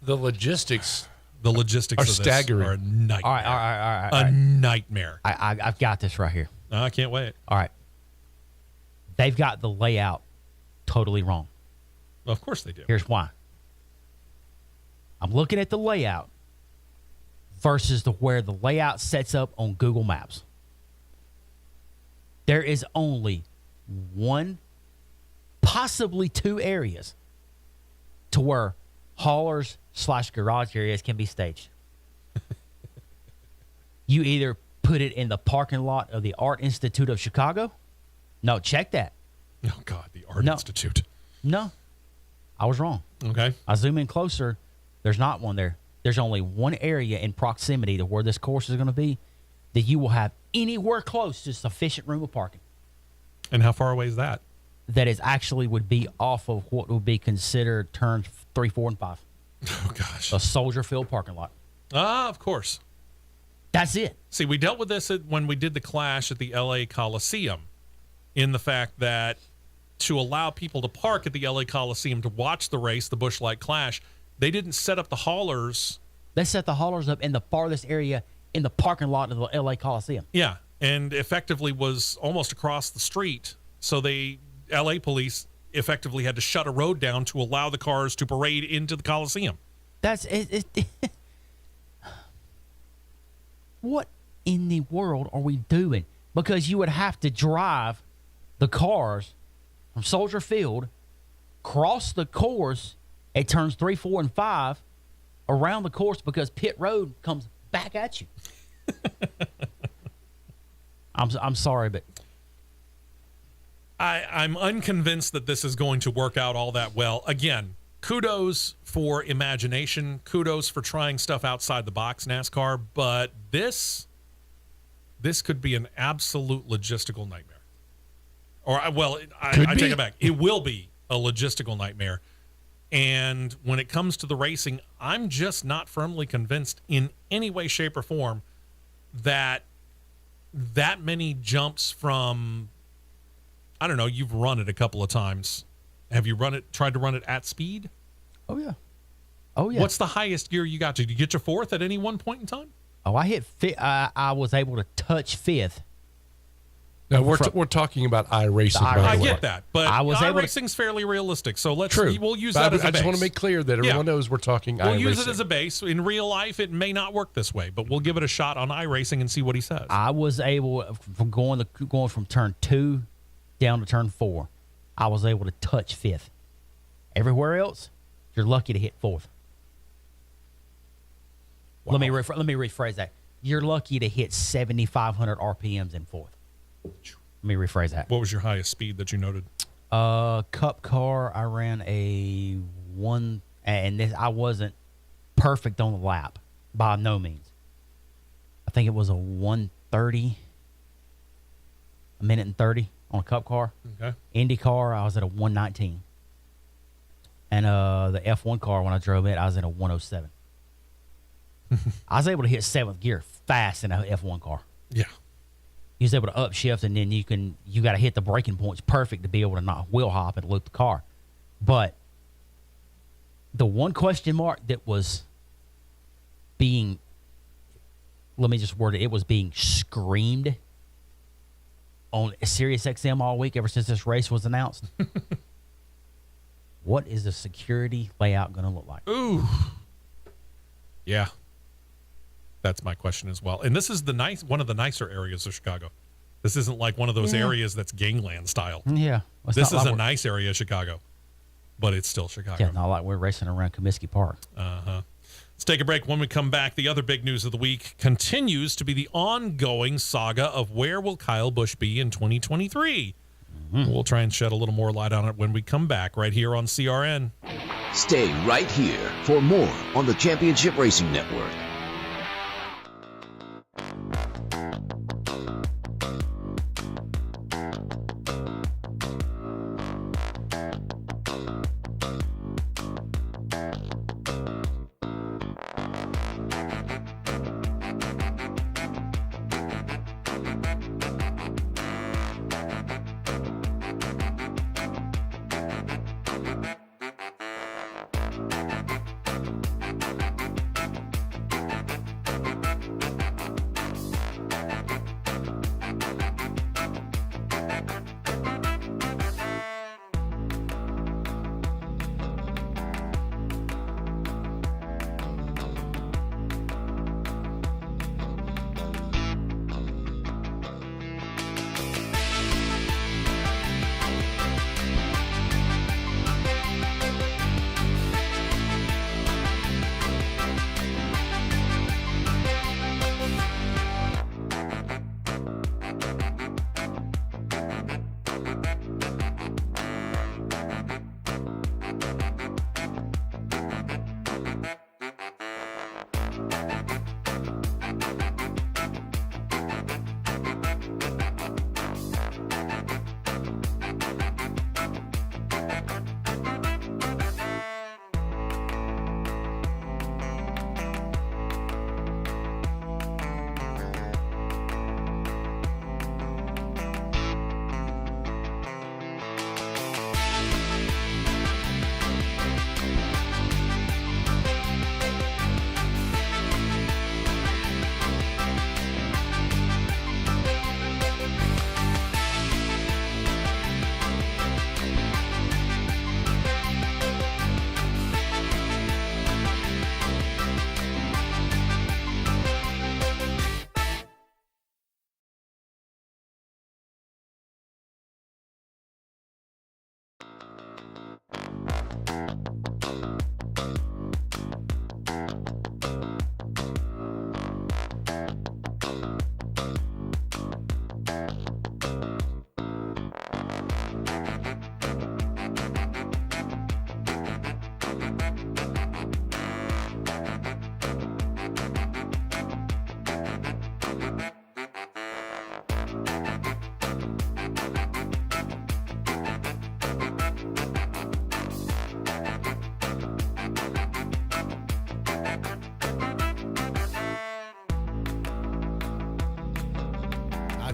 logistics are of this staggering. are a nightmare. All right. A nightmare. I've got this right here. I can't wait. All right. They've got the layout totally wrong. Of course they do. Here's why. I'm looking at the layout versus where the layout sets up on Google Maps. There is only one, possibly 2 areas to where haulers / garage areas can be staged. You either put it in the parking lot of the Art Institute of Chicago. No, check that. Oh, God, the Art Institute. No, I was wrong. Okay. I zoom in closer. There's not one there. There's only one area in proximity to where this course is going to be that you will have anywhere close to sufficient room of parking. And how far away is that? That is actually would be off of what would be considered turns 3, 4, and 5. Oh, gosh. A Soldier Field parking lot. Of course. That's it. See, we dealt with this when we did the Clash at the L.A. Coliseum, in the fact that to allow people to park at the L.A. Coliseum to watch the race, the Busch Light Clash, they didn't set up the haulers. They set the haulers up in the farthest area in the parking lot of the L.A. Coliseum. Yeah, and effectively was almost across the street. So L.A. police effectively had to shut a road down to allow the cars to parade into the Coliseum. That's it. What in the world are we doing? Because you would have to drive the cars from Soldier Field, cross the course at turns 3, 4, and 5, around the course because pit road comes back at you. I'm sorry, but I'm unconvinced that this is going to work out all that well. Again, kudos for imagination. Kudos for trying stuff outside the box, NASCAR. But this could be an absolute logistical nightmare. Or, well, I take it back. It will be a logistical nightmare. And when it comes to the racing, I'm just not firmly convinced in any way, shape, or form that many jumps from, I don't know, you've run it a couple of times. Have you tried to run it at speed? Oh, yeah. What's the highest gear you got to? Did you get your 4th at any one point in time? Oh, I hit I was able to touch 5th. Now, we're talking about iRacing. I get that, but iRacing's fairly realistic. So we'll use but that as a base. I just want to make clear that everyone knows we're talking iRacing. We'll use it as a base. In real life, it may not work this way, but we'll give it a shot on iRacing and see what he says. I was able, from going from turn 2 down to turn 4, I was able to touch 5th. Everywhere else, you're lucky to hit 4th. Wow. Let me rephrase that. You're lucky to hit 7,500 RPMs in 4th. Let me rephrase that. What was your highest speed that you noted? Cup car, I ran a 1, and I wasn't perfect on the lap by no means. I think it was a 1:30, a minute and 30 on a cup car. Okay. Indycar, I was at a 1:19. And the F1 car, when I drove it, I was at a 1:07. I was able to hit 7th gear fast in an F1 car. Yeah. You was able to upshift, and then you got to hit the braking points perfect to be able to not wheel hop and loop the car. But the one question mark that was being let me just word it. It was being screamed on Sirius XM all week ever since this race was announced. What is the security layout going to look like? Ooh. Yeah. That's my question as well. And this is one of the nicer areas of Chicago. This isn't like one of those areas that's gangland style. Yeah. Well, this is a nice area of Chicago, but it's still Chicago. Yeah, not like we're racing around Comiskey Park. Let's take a break. When we come back, the other big news of the week continues to be the ongoing saga of where will Kyle Busch be in 2023. We'll try and shed a little more light on it when we come back right here on CRN. Stay right here for more on the Championship Racing Network.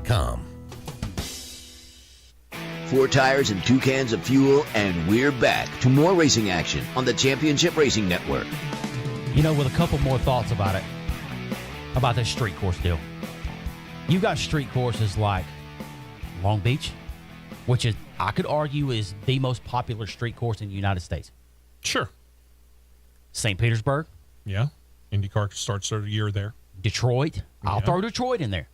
NASCAR.com. 4 tires and 2 cans of fuel, and we're back to more racing action on the Championship Racing Network. You know, with a couple more thoughts about it, about this street course deal. You got street courses like Long Beach, which is, I could argue, is the most popular street course in the United States. Sure. St. Petersburg. Yeah. IndyCar starts their year there. Detroit. I'll throw Detroit in there.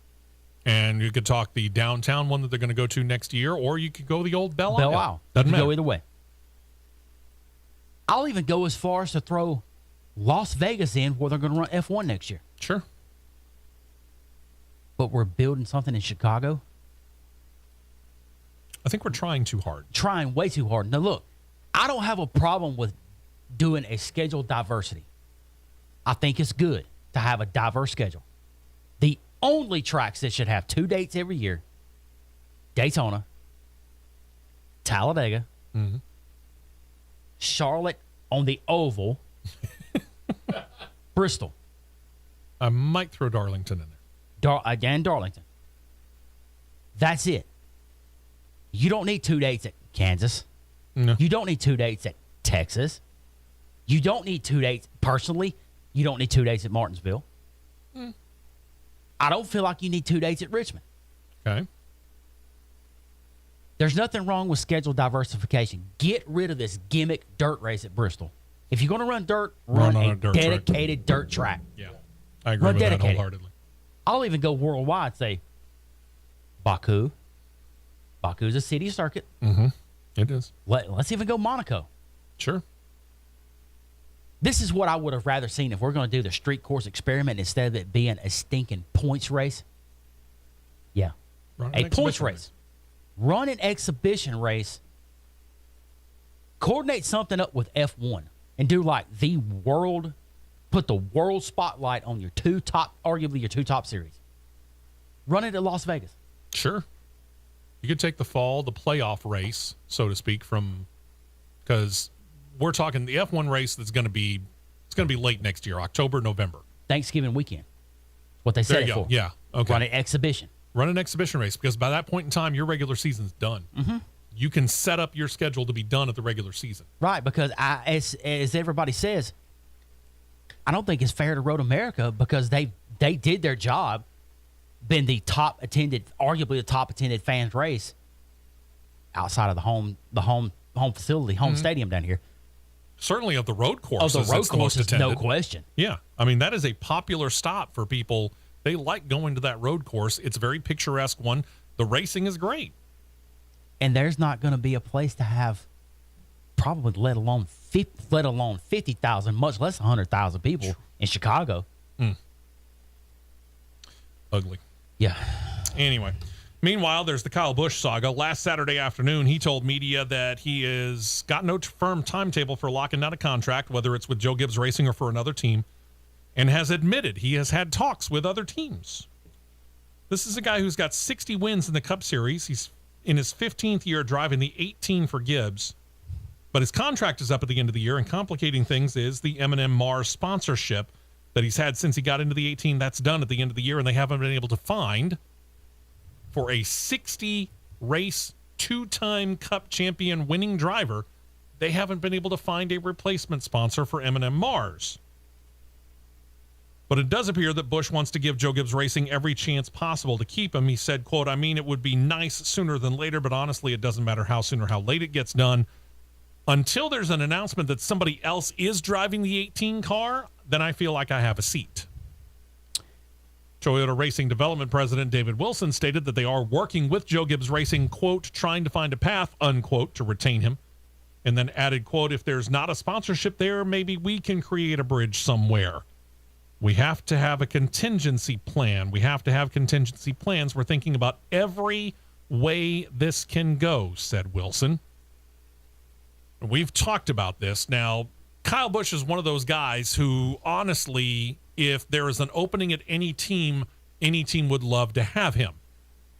And you could talk the downtown one that they're going to go to next year, or you could go the old Belle Isle. Belle Isle. Doesn't matter. Go either way. I'll even go as far as to throw Las Vegas in where they're going to run F1 next year. Sure. But we're building something in Chicago. I think we're trying too hard. Trying way too hard. Now, look, I don't have a problem with doing a schedule diversity. I think it's good to have a diverse schedule. The only tracks that should have 2 dates every year, Daytona, Talladega, Charlotte on the oval, Bristol. I might throw Darlington in there. Again, Darlington. That's it. You don't need 2 dates at Kansas. No. You don't need 2 dates at Texas. You don't need 2 dates, personally, you don't need 2 dates at Martinsville. I don't feel like you need 2 days at Richmond. Okay. There's nothing wrong with schedule diversification. Get rid of this gimmick dirt race at Bristol. If you're going to run dirt, run on a a dirt dedicated dirt track. Yeah. I agree with that wholeheartedly. I'll even go worldwide and say Baku. Baku's a city circuit. Mm-hmm. It is. Let's even go Monaco. Sure. This is what I would have rather seen if we're going to do the street course experiment instead of it being a stinking points race. Yeah. A points race. Run an exhibition race. Coordinate something up with F1 and do like the world, put the world spotlight on your arguably your two top series. Run it at Las Vegas. Sure. You could take the playoff race, so to speak, because we're talking the F1 race it's going to be late next year, October, November. Thanksgiving weekend. What they said it for. Yeah. Okay. Run an exhibition. Run an exhibition race because by that point in time, your regular season's done. Mm-hmm. You can set up your schedule to be done at the regular season. Right, because as everybody says, I don't think it's fair to Road America because they did their job, been arguably the top attended fans race outside of the home facility, home stadium down here. Certainly of the road courses. Of the road courses, no question. Yeah, I mean that is a popular stop for people. They like going to that road course. It's a very picturesque one. The racing is great. And there's not going to be a place to have probably let alone 50,000, much less 100,000 people in Chicago. Ugly. Yeah. Anyway, meanwhile, there's the Kyle Busch saga. Last Saturday afternoon, he told media that he has got no firm timetable for locking down a contract, whether it's with Joe Gibbs Racing or for another team, and has admitted he has had talks with other teams. This is a guy who's got 60 wins in the Cup Series. He's in his 15th year driving the 18 for Gibbs, but his contract is up at the end of the year, and complicating things is the M&M Mars sponsorship that he's had since he got into the 18. That's done at the end of the year, and they haven't been able to find for a 60-race, 2-time Cup champion winning driver. They haven't been able to find a replacement sponsor for M&M Mars. But it does appear that Busch wants to give Joe Gibbs Racing every chance possible to keep him. He said, quote, I mean, it would be nice sooner than later, but honestly, it doesn't matter how soon or how late it gets done. Until there's an announcement that somebody else is driving the 18 car, then I feel like I have a seat. Toyota Racing Development President David Wilson stated that they are working with Joe Gibbs Racing, quote, trying to find a path, unquote, to retain him. And then added, quote, if there's not a sponsorship there, maybe we can create a bridge somewhere. We have to have a contingency plan. We have to have contingency plans. We're thinking about every way this can go, said Wilson. We've talked about this. Now, Kyle Busch is one of those guys who, honestly, if there is an opening at any team would love to have him.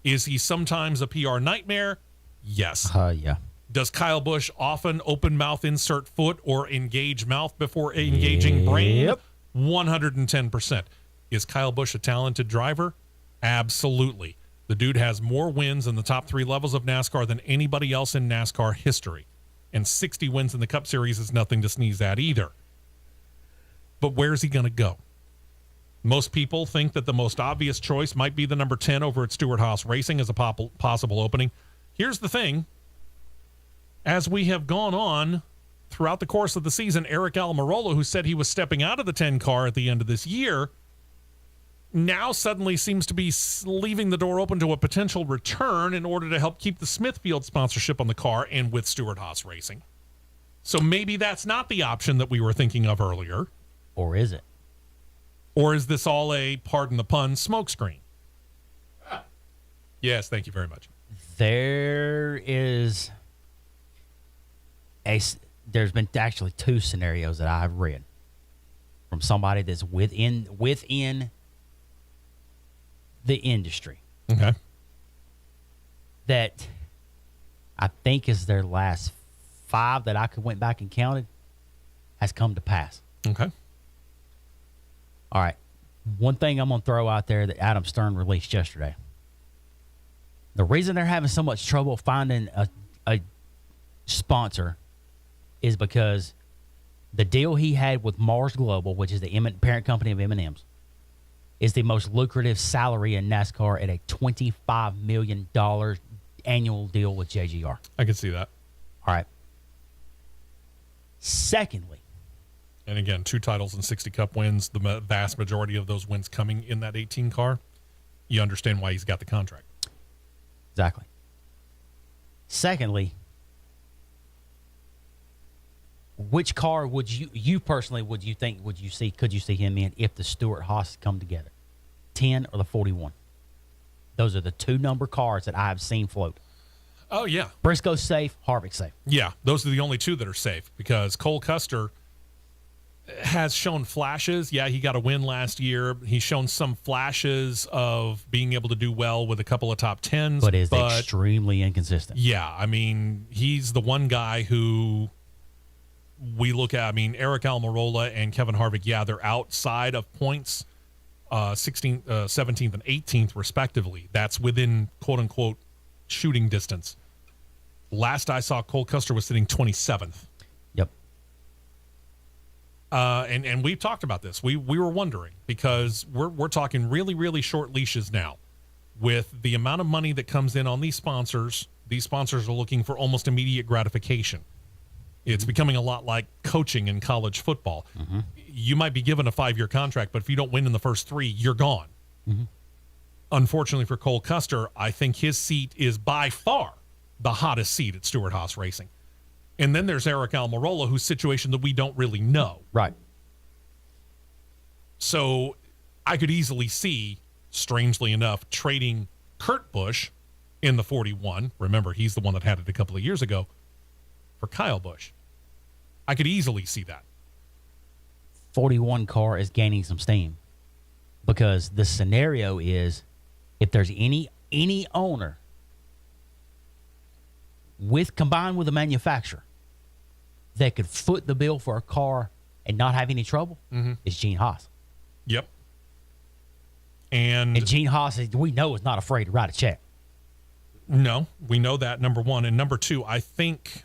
Is he sometimes a PR nightmare? Yes. Yeah. Does Kyle Busch often open mouth, insert foot, or engage mouth before engaging brain? Yep. 110%. Is Kyle Busch a talented driver? Absolutely. The dude has more wins in the top 3 levels of NASCAR than anybody else in NASCAR history. And 60 wins in the Cup Series is nothing to sneeze at either. But where's he going to go? Most people think that the most obvious choice might be the number 10 over at Stewart-Haas Racing as a possible opening. Here's the thing. As we have gone on throughout the course of the season, Eric Almirola, who said he was stepping out of the 10 car at the end of this year, now suddenly seems to be leaving the door open to a potential return in order to help keep the Smithfield sponsorship on the car and with Stewart-Haas Racing. So maybe that's not the option that we were thinking of earlier. Or is it? Or is this all a, pardon the pun, smokescreen? Yes, thank you very much. There's been actually 2 scenarios that I've read from somebody that's within the industry. Okay. That I think is their last 5 that I went back and counted has come to pass. Okay. All right. One thing I'm going to throw out there that Adam Stern released yesterday. The reason they're having so much trouble finding a sponsor is because the deal he had with Mars Global, which is the parent company of M&M's, is the most lucrative salary in NASCAR at a $25 million annual deal with JGR. I can see that. All right. Secondly, and again, 2 titles and 60 Cup wins, the vast majority of those wins coming in that 18 car. You understand why he's got the contract. Exactly. Secondly, which car would you personally could you see him in if the Stewart-Haas come together? 10 or the 41? Those are the 2 number cars that I have seen float. Oh, yeah. Briscoe's safe, Harvick's safe. Yeah, those are the only 2 that are safe because Cole Custer has shown flashes. Yeah, he got a win last year. He's shown some flashes of being able to do well with a couple of top 10s. But is extremely inconsistent. Yeah, I mean, he's the one guy who we look at. I mean, Eric Almirola and Kevin Harvick, yeah, they're outside of points, 16th, 17th, and 18th, respectively. That's within, quote-unquote, shooting distance. Last I saw, Cole Custer was sitting 27th. Yep. And we've talked about this. We were wondering because we're talking really, really short leashes now. With the amount of money that comes in on these sponsors are looking for almost immediate gratification. It's becoming a lot like coaching in college football. Mm-hmm. You might be given a 5-year contract, but if you don't win in the first 3, you're gone. Mm-hmm. Unfortunately for Cole Custer, I think his seat is by far the hottest seat at Stewart-Haas Racing. And then there's Eric Almirola, whose situation that we don't really know. Right. So I could easily see, strangely enough, trading Kurt Busch in the 41. Remember, he's the one that had it a couple of years ago, for Kyle Busch. I could easily see that. 41 car is gaining some steam because the scenario is if there's any owner combined with a manufacturer that could foot the bill for a car and not have any trouble, it's Gene Haas. Yep. And Gene Haas, we know, is not afraid to write a check. No, we know that, number one. And number 2, I think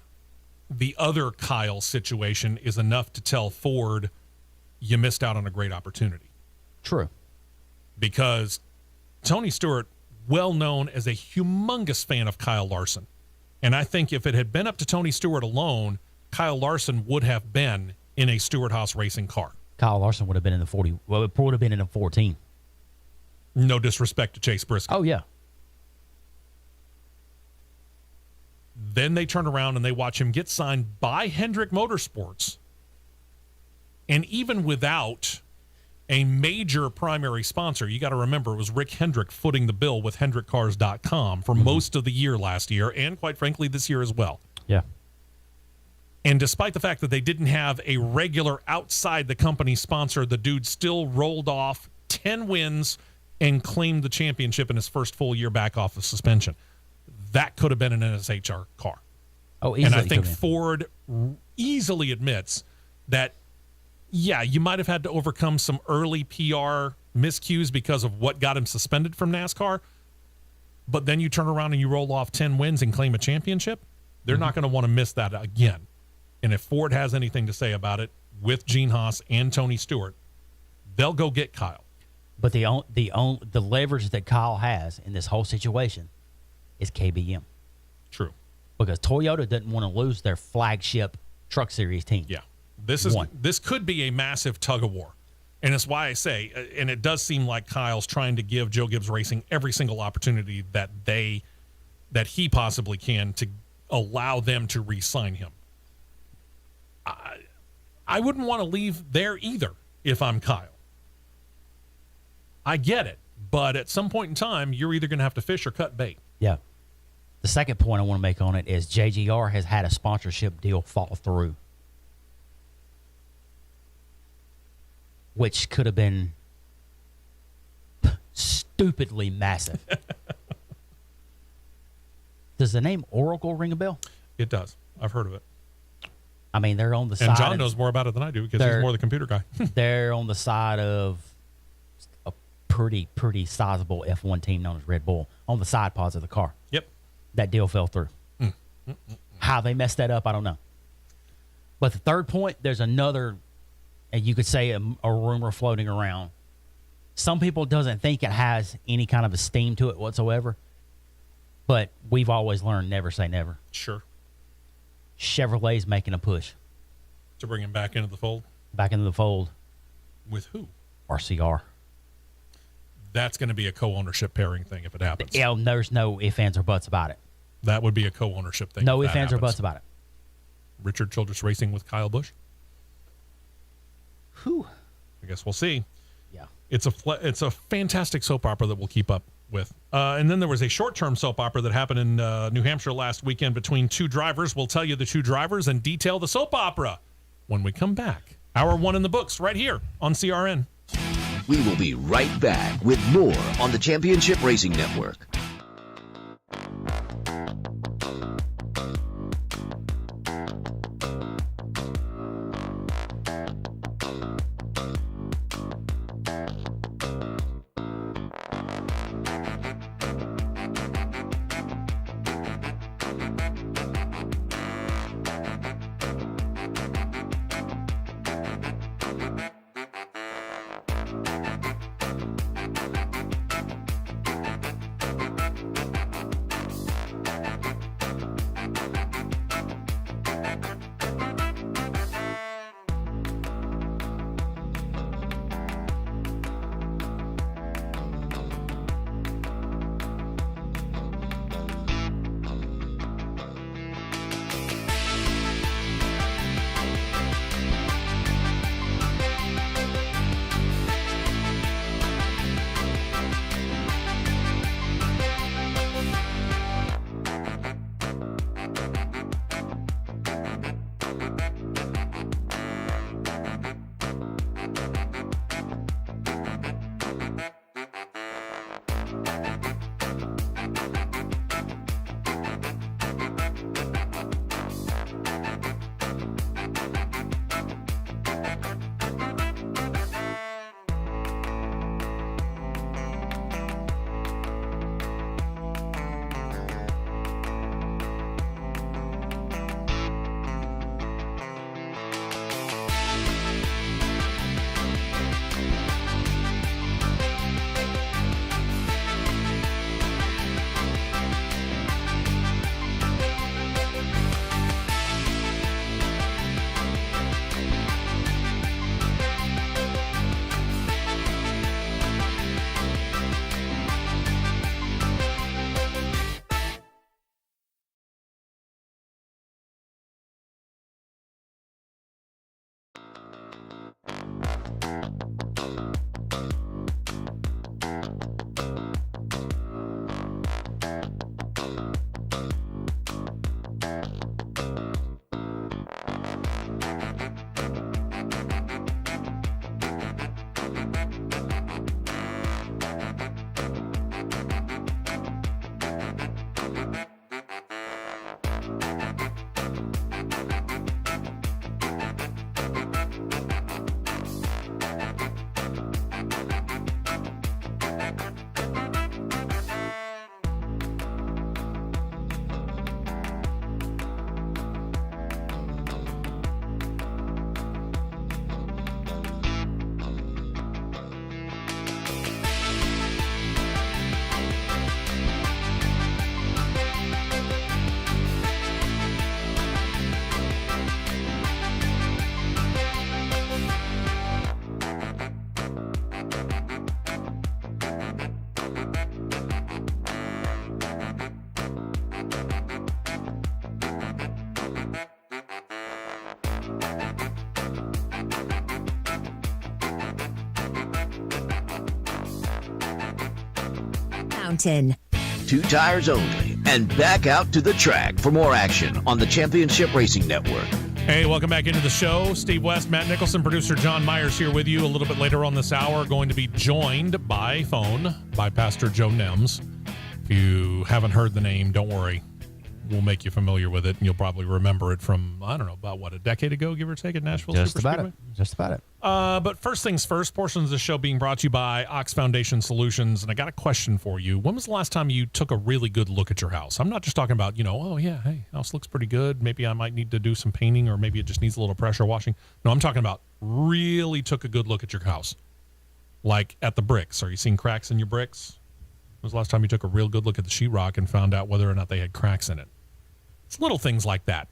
the other Kyle situation is enough to tell Ford you missed out on a great opportunity. True. Because Tony Stewart, well known as a humongous fan of Kyle Larson. And I think if it had been up to Tony Stewart alone, Kyle Larson would have been in a Stewart-Haas Racing car. Kyle Larson would have been in the 40. Well, it would have been in a 14. No disrespect to Chase Briscoe. Oh, yeah. Then they turn around and they watch him get signed by Hendrick Motorsports. And even without a major primary sponsor, you got to remember it was Rick Hendrick footing the bill with HendrickCars.com for most of the year last year and, quite frankly, this year as well. Yeah. And despite the fact that they didn't have a regular outside the company sponsor, the dude still rolled off 10 wins and claimed the championship in his first full year back off of suspension. That could have been an NSHR car. Oh, easily. And I think Ford easily admits that, yeah, you might have had to overcome some early PR miscues because of what got him suspended from NASCAR. But then you turn around and you roll off 10 wins and claim a championship. They're not going to want to miss that again. And if Ford has anything to say about it with Gene Haas and Tony Stewart, they'll go get Kyle. But the leverage that Kyle has in this whole situation is KBM. True. Because Toyota didn't want to lose their flagship Truck Series team. Yeah. This could be a massive tug of war. And it's why I say, and it does seem like Kyle's trying to give Joe Gibbs Racing every single opportunity that he possibly can to allow them to re-sign him. I wouldn't want to leave there either if I'm Kyle. I get it, but at some point in time, you're either going to have to fish or cut bait. Yeah. The second point I want to make on it is JGR has had a sponsorship deal fall through, which could have been stupidly massive. Does the name Oracle ring a bell? It does. I've heard of it. I mean, they're on the side. And John knows more about it than I do because he's more the computer guy. They're on the side of a pretty sizable F1 team known as Red Bull on the side pods of the car. Yep. That deal fell through. How they messed that up, I don't know. But the third point, there's another, and you could say a rumor floating around Some people doesn't think it has any kind of esteem to it whatsoever, but we've always learned never say never. Sure. Chevrolet's making a push. To bring him back into the fold? Back into the fold. With who? RCR. That's going to be a co-ownership pairing thing if it happens. Yeah, there's no ifs, ands, or buts about it. That would be a co-ownership thing. No ifs, ands, or buts about it. Richard Childress Racing with Kyle Busch? Whew. I guess we'll see. Yeah. It's a fantastic soap opera that we'll keep up with. And then there was a short-term soap opera that happened in New Hampshire last weekend between two drivers. We'll tell you the two drivers and detail the soap opera when we come back. Hour 1 in the books right here on CRN. We will be right back with more on the Championship Racing Network. Mountain. 2 tires only, and back out to the track for more action on the Championship Racing Network. Hey, welcome back into the show. Steve West, Matt Nicholson, producer John Myers here with you a little bit later on this hour. Going to be joined by phone by Pastor Joe Nems. If you haven't heard the name, don't worry. We'll make you familiar with it, and you'll probably remember it from, I don't know, about what, a decade ago, give or take, at Nashville Just Super about Speedway? it. Just about it. But first things first, portions of the show being brought to you by Ox Foundation Solutions. And I got a question for you. When was the last time you took a really good look at your house? I'm not just talking about, oh, yeah, hey, house looks pretty good. Maybe I might need to do some painting, or maybe it just needs a little pressure washing. No, I'm talking about really took a good look at your house. Like at the bricks. Are you seeing cracks in your bricks? When was the last time you took a real good look at the sheetrock and found out whether or not they had cracks in it? It's little things like that.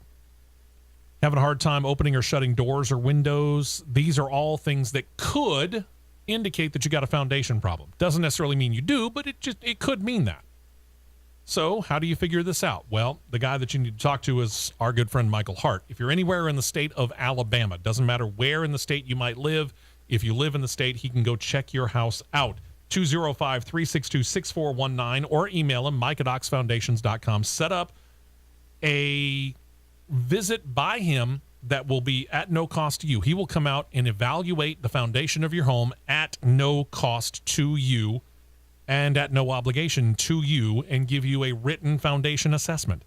Having a hard time opening or shutting doors or windows. These are all things that could indicate that you got a foundation problem. Doesn't necessarily mean you do, but it could mean that. So how do you figure this out? Well, the guy that you need to talk to is our good friend Michael Hart. If you're anywhere in the state of Alabama, doesn't matter where in the state you might live, if you live in the state, he can go check your house out. 205-362-6419 or email him, mike@oxfoundations.com. Set up a visit by him that will be at no cost to you. He will come out and evaluate the foundation of your home at no cost to you and at no obligation to you and give you a written foundation assessment.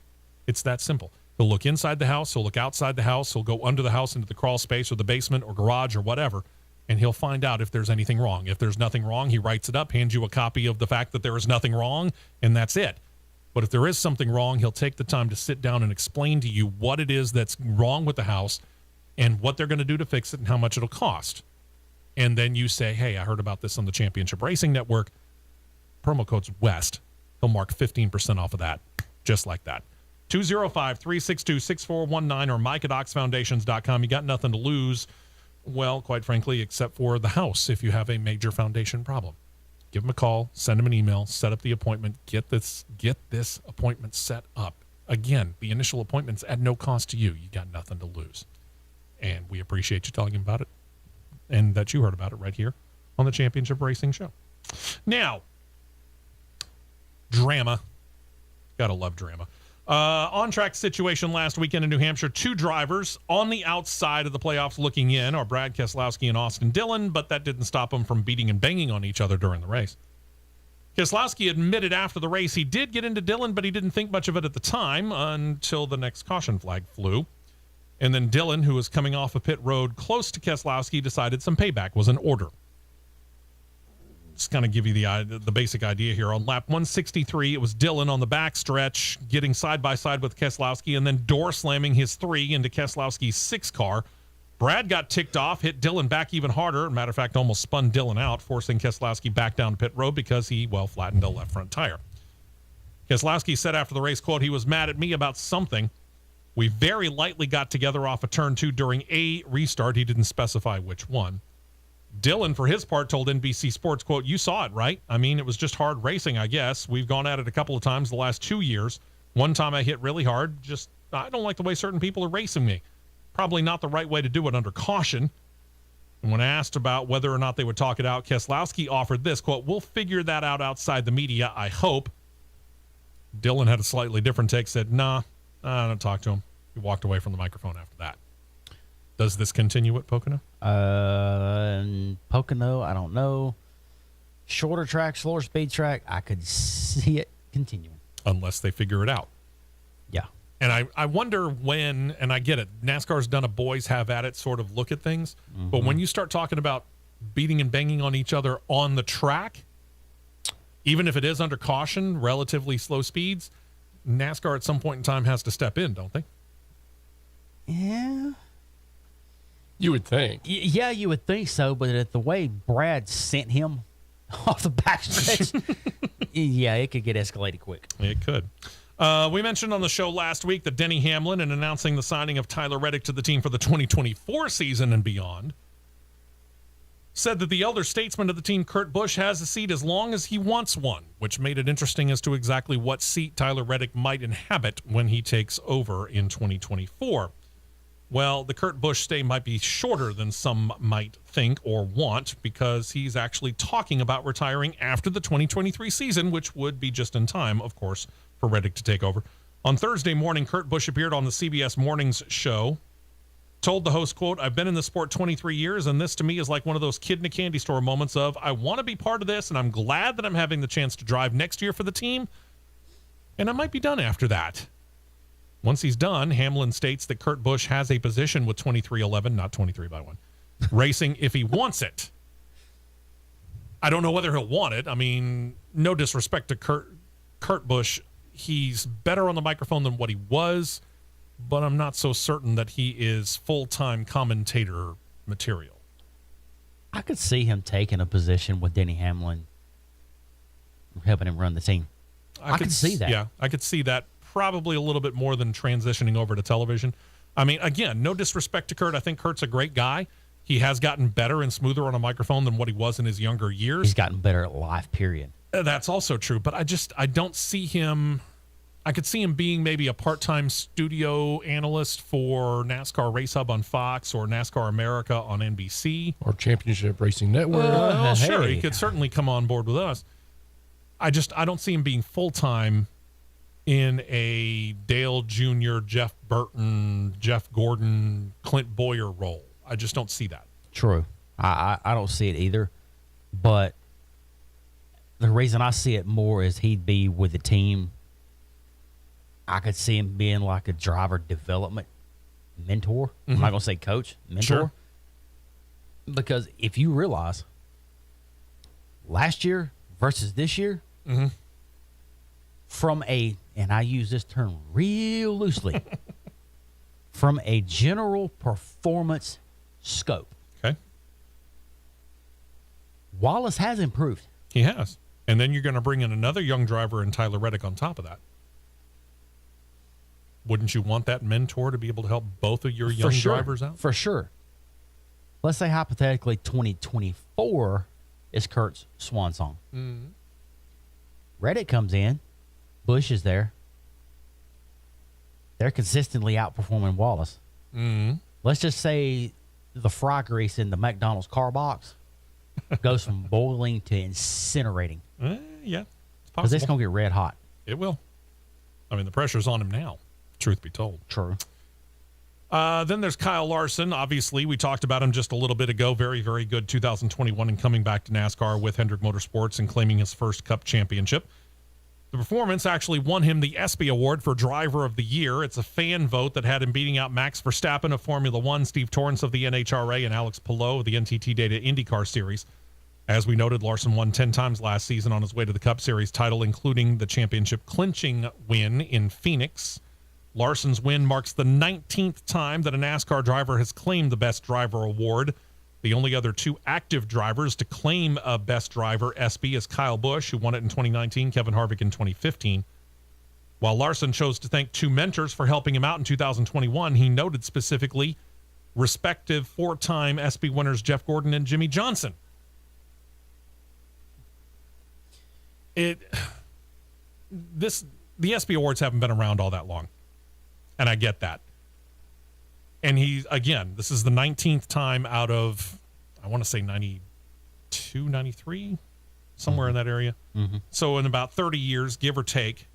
It's that simple. He'll look inside the house. He'll look outside the house. He'll go under the house into the crawl space or the basement or garage or whatever, and he'll find out if there's anything wrong. If there's nothing wrong, he writes it up, hands you a copy of the fact that there is nothing wrong, and that's it. But if there is something wrong, he'll take the time to sit down and explain to you what it is that's wrong with the house and what they're going to do to fix it and how much it'll cost. And then you say, hey, I heard about this on the Championship Racing Network. Promo code's WEST. He'll mark 15% off of that, just like that. 205-362-6419 or mike@oxfoundations.com. You got nothing to lose, well, quite frankly, except for the house if you have a major foundation problem. Give him a call, send him an email, set up the appointment, get this appointment set up. Again, the initial appointment's at no cost to you. You got nothing to lose. And we appreciate you telling him about it and that you heard about it right here on the Championship Racing Show. Now, drama. Gotta love drama. On-track situation last weekend in New Hampshire. 2 drivers on the outside of the playoffs looking in are Brad Keselowski and Austin Dillon, but that didn't stop them from beating and banging on each other during the race. Keselowski admitted after the race he did get into Dillon, but he didn't think much of it at the time until the next caution flag flew. And then Dillon, who was coming off a pit road close to Keselowski, decided some payback was in order. Just kind of give you the basic idea here. On lap 163, it was Dillon on the backstretch getting side-by-side with Keselowski and then door slamming his 3 into Keselowski's 6 car. Brad got ticked off, hit Dillon back even harder. Matter of fact, almost spun Dillon out, forcing Keselowski back down pit road because he, flattened a left front tire. Keselowski said after the race, quote, he was mad at me about something. We very lightly got together off of turn 2 during a restart. He didn't specify which one. Dillon, for his part, told NBC Sports, quote, you saw it, right? I mean, it was just hard racing, I guess. We've gone at it a couple of times the last 2 years. One time I hit really hard. I don't like the way certain people are racing me. Probably not the right way to do it under caution. And when asked about whether or not they would talk it out, Keselowski offered this, quote, we'll figure that out outside the media, I hope. Dillon had a slightly different take, said, nah, I don't talk to him. He walked away from the microphone after that. Does this continue at Pocono? Pocono, I don't know. Shorter track, slower speed track, I could see it continuing. Unless they figure it out. Yeah. And I wonder when, and I get it, NASCAR's done a boys have at it sort of look at things. Mm-hmm. But when you start talking about beating and banging on each other on the track, even if it is under caution, relatively slow speeds, NASCAR at some point in time has to step in, don't they? Yeah. You would think. Yeah, you would think so, but the way Brad sent him off the backstretch, yeah, it could get escalated quick. It could. We mentioned on the show last week that Denny Hamlin, in announcing the signing of Tyler Reddick to the team for the 2024 season and beyond, said that the elder statesman of the team, Kurt Busch, has a seat as long as he wants one, which made it interesting as to exactly what seat Tyler Reddick might inhabit when he takes over in 2024. Well, the Kurt Busch stay might be shorter than some might think or want because he's actually talking about retiring after the 2023 season, which would be just in time, of course, for Reddick to take over. On Thursday morning, Kurt Busch appeared on the CBS Mornings show, told the host, quote, I've been in the sport 23 years, and this to me is like one of those kid in a candy store moments of, I want to be part of this, and I'm glad that I'm having the chance to drive next year for the team, and I might be done after that. Once he's done, Hamlin states that Kurt Busch has a position with 2311, not 23x1, racing if he wants it. I don't know whether he'll want it. I mean, no disrespect to Kurt Busch. He's better on the microphone than what he was, but I'm not so certain that he is full-time commentator material. I could see him taking a position with Denny Hamlin, helping him run the team. I could see that. Yeah, I could see that probably a little bit more than transitioning over to television. I mean, again, no disrespect to Kurt. I think Kurt's a great guy. He has gotten better and smoother on a microphone than what he was in his younger years. He's gotten better at live, period. That's also true, but I don't see him. I could see him being maybe a part-time studio analyst for NASCAR Race Hub on Fox or NASCAR America on NBC. Or Championship Racing Network. Well, sure, he could certainly come on board with us. I don't see him being full-time in a Dale Jr., Jeff Burton, Jeff Gordon, Clint Boyer role. I just don't see that. True. I don't see it either. But the reason I see it more is he'd be with the team. I could see him being like a driver development mentor. I'm not going to say coach, mentor. Sure. Because if you realize last year versus this year, from a, and I use this term real loosely, from a general performance scope, okay, Wallace has improved. He has. And then you're going to bring in another young driver in Tyler Reddick on top of that. Wouldn't you want that mentor to be able to help both of your young drivers out? For sure. Let's say hypothetically 2024 is Kurt's swan song. Reddick comes in. Bush is there. They're consistently outperforming Wallace. Let's just say the fry grease in the McDonald's car box goes from boiling to incinerating. Yeah, it's Because possible. it's going to get red hot. It will. I mean, the pressure's on him now, truth be told. True. Then there's Kyle Larson. Obviously, we talked about him just a little bit ago. Very, very good 2021 and coming back to NASCAR with Hendrick Motorsports and claiming his first Cup championship. The performance actually won him the ESPY Award for Driver of the Year. It's a fan vote that had him beating out Max Verstappen of Formula One, Steve Torrence of the NHRA, and Alex Palou of the NTT Data IndyCar Series. As we noted, Larson won 10 times last season on his way to the Cup Series title, including the championship clinching win in Phoenix. Larson's win marks the 19th time that a NASCAR driver has claimed the Best Driver award. The only other two active drivers to claim a Best Driver ESPY is Kyle Busch, who won it in 2019, Kevin Harvick in 2015. While Larson chose to thank two mentors for helping him out in 2021, he noted specifically respective four-time ESPY winners Jeff Gordon and Jimmy Johnson. The ESPY Awards haven't been around all that long, and I get that. And this is the 19th time out of, I want to say 92, 93, somewhere in that area. So in about 30 years, give or take,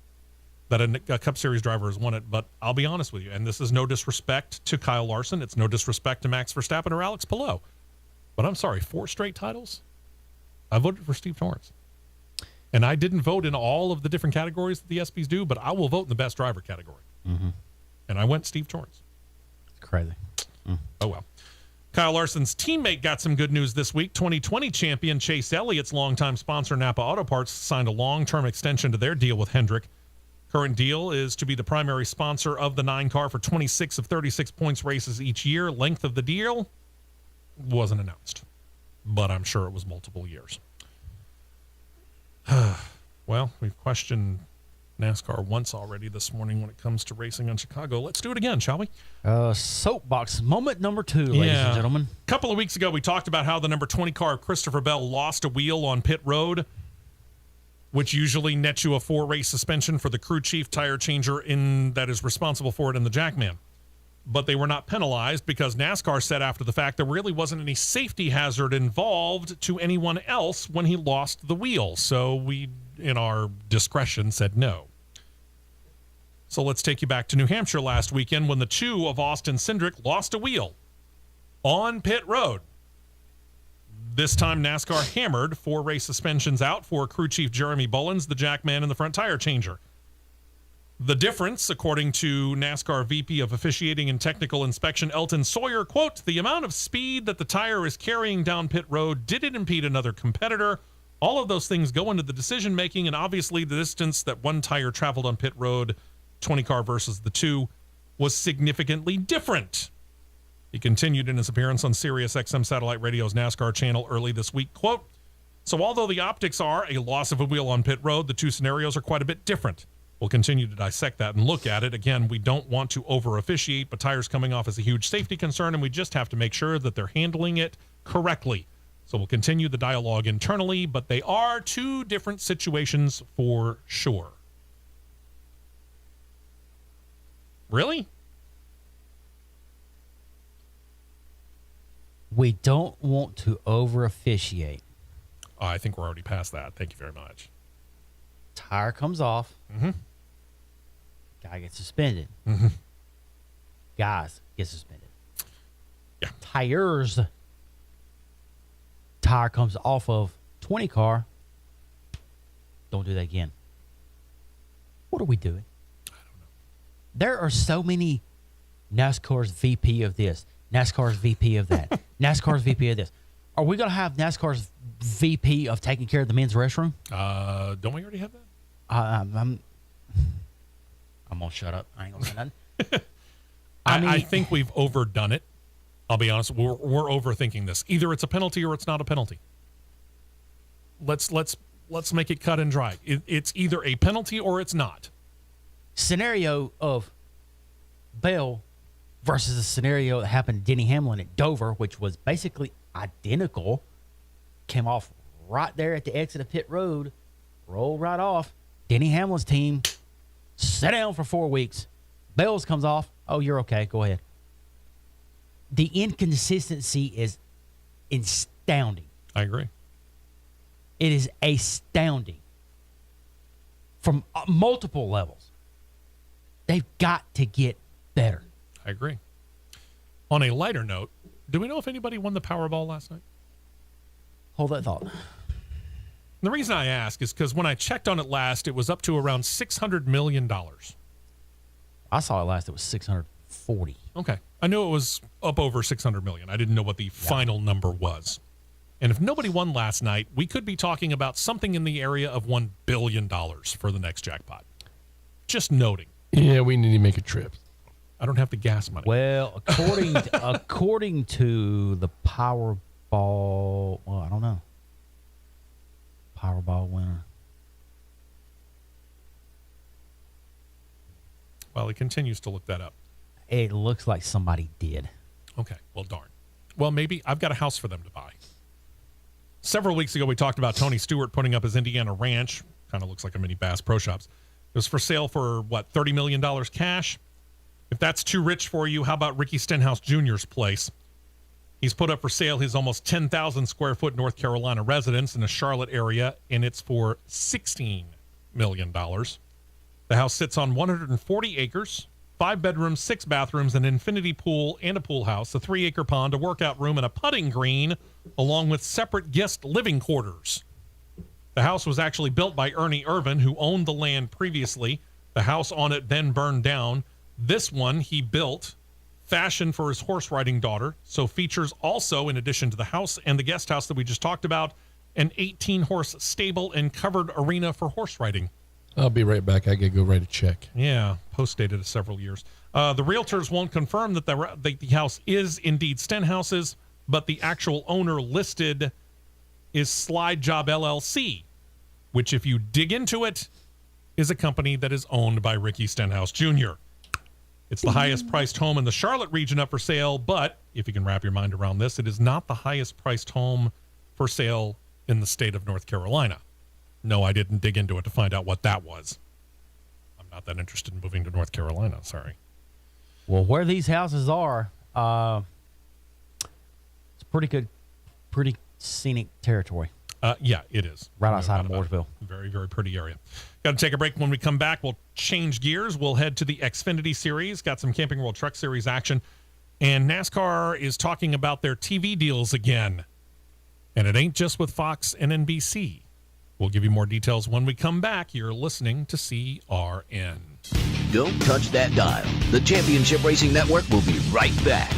that a Cup Series driver has won it. But I'll be honest with you, and this is no disrespect to Kyle Larson. It's no disrespect to Max Verstappen or Alex Palou. But I'm sorry, 4 straight titles? I voted for Steve Torrence. And I didn't vote in all of the different categories that the ESPYs do, but I will vote in the Best Driver category. And I went Steve Torrence. Crazy. Oh, well. Kyle Larson's teammate got some good news this week. 2020 champion Chase Elliott's longtime sponsor, Napa Auto Parts, signed a long-term extension to their deal with Hendrick. Current deal is to be the primary sponsor of the 9 car for 26 of 36 points races each year. Length of the deal wasn't announced, but I'm sure it was multiple years. Well, we've questioned NASCAR once already this morning when it comes to racing on Chicago. Let's do it again, shall we? Soapbox moment number 2, ladies and gentlemen. A couple of weeks ago, we talked about how the number 20 car of Christopher Bell lost a wheel on pit road, which usually nets you a 4-race suspension for the crew chief tire changer that is responsible for it in the Jackman. But they were not penalized because NASCAR said after the fact there really wasn't any safety hazard involved to anyone else when he lost the wheel. So we, in our discretion, said no. So let's take you back to New Hampshire last weekend when the 2 of Austin Cindric lost a wheel on pit road. This time, NASCAR hammered 4-race suspensions out for crew chief Jeremy Bullins, the Jackman, and the front tire changer. The difference, according to NASCAR VP of Officiating and Technical Inspection Elton Sawyer, quote, the amount of speed that the tire is carrying down pit road didn't impede another competitor. All of those things go into the decision-making, and obviously the distance that one tire traveled on pit road, 20 car versus the 2, was significantly different. He continued in his appearance on Sirius XM Satellite Radio's NASCAR channel early this week. Quote, "So although the optics are a loss of a wheel on pit road, the two scenarios are quite a bit different. We'll continue to dissect that and look at it. Again, we don't want to over-officiate, but tires coming off is a huge safety concern, and we just have to make sure that they're handling it correctly. So we'll continue the dialogue internally, but they are two different situations for sure." Really? We don't want to over-officiate. I think we're already past that. Thank you very much. Tire comes off. Mm-hmm. Guy gets suspended. Mm-hmm. Guys get suspended. Yeah. Tire comes off of 20 car. Don't do that again. What are we doing? I don't know. There are so many NASCAR's VP of this, NASCAR's VP of that, NASCAR's VP of this. Are we going to have NASCAR's VP of taking care of the men's restroom? Don't we already have that? I'm going to shut up. I ain't going to say nothing. I think we've overdone it. I'll be honest. We're overthinking this. Either it's a penalty or it's not a penalty. Let's make it cut and dry. It's either a penalty or it's not. Scenario of Bell versus a scenario that happened to Denny Hamlin at Dover, which was basically identical. Came off right there at the exit of pit road, rolled right off. Denny Hamlin's team sat down for 4 weeks. Bell's comes off. Oh, you're okay. Go ahead. The inconsistency is astounding. I agree. It is astounding from multiple levels. They've got to get better. I agree. On a lighter note, do we know if anybody won the Powerball last night? Hold that thought. The reason I ask is because when I checked on it last, it was up to around $600 million. I saw it last. It was 640. Okay. I knew it was up over 600 million. I didn't know what the final number was. And if nobody won last night, we could be talking about something in the area of $1 billion for the next jackpot. Just noting. Yeah, we need to make a trip. I don't have the gas money. Well, according to the Powerball, well, I don't know. Powerball winner. Well, he continues to look that up. It looks like somebody did. Okay, well, darn. Well, maybe I've got a house for them to buy. Several weeks ago, we talked about Tony Stewart putting up his Indiana ranch. Kind of looks like a mini Bass Pro Shops. It was for sale for, what, $30 million cash? If that's too rich for you, how about Ricky Stenhouse Jr.'s place? He's put up for sale his almost 10,000 square foot North Carolina residence in the Charlotte area, and it's for $16 million. The house sits on 140 acres, 5 bedrooms, 6 bathrooms, an infinity pool and a pool house, a 3-acre pond, a workout room, and a putting green, along with separate guest living quarters. The house was actually built by Ernie Irvin, who owned the land previously. The house on it then burned down. This one he built, fashioned for his horse riding daughter, so features also, in addition to the house and the guest house that we just talked about, an 18-horse stable and covered arena for horse riding. I'll be right back. I got to go write a check. Yeah, post-dated several years. The realtors won't confirm that the house is indeed Stenhouse's, but the actual owner listed is Slide Job LLC, which, if you dig into it, is a company that is owned by Ricky Stenhouse Jr. It's the highest-priced home in the Charlotte region up for sale, but if you can wrap your mind around this, it is not the highest-priced home for sale in the state of North Carolina. No, I didn't dig into it to find out what that was. I'm not that interested in moving to North Carolina, sorry. Well, where these houses are, it's pretty scenic territory. Yeah, it is. Right outside of Mooresville. Very, very pretty area. Got to take a break. When we come back, we'll change gears. We'll head to the Xfinity Series. Got some Camping World Truck Series action. And NASCAR is talking about their TV deals again. And it ain't just with Fox and NBC. We'll give you more details when we come back. You're listening to CRN. Don't touch that dial. The Championship Racing Network will be right back.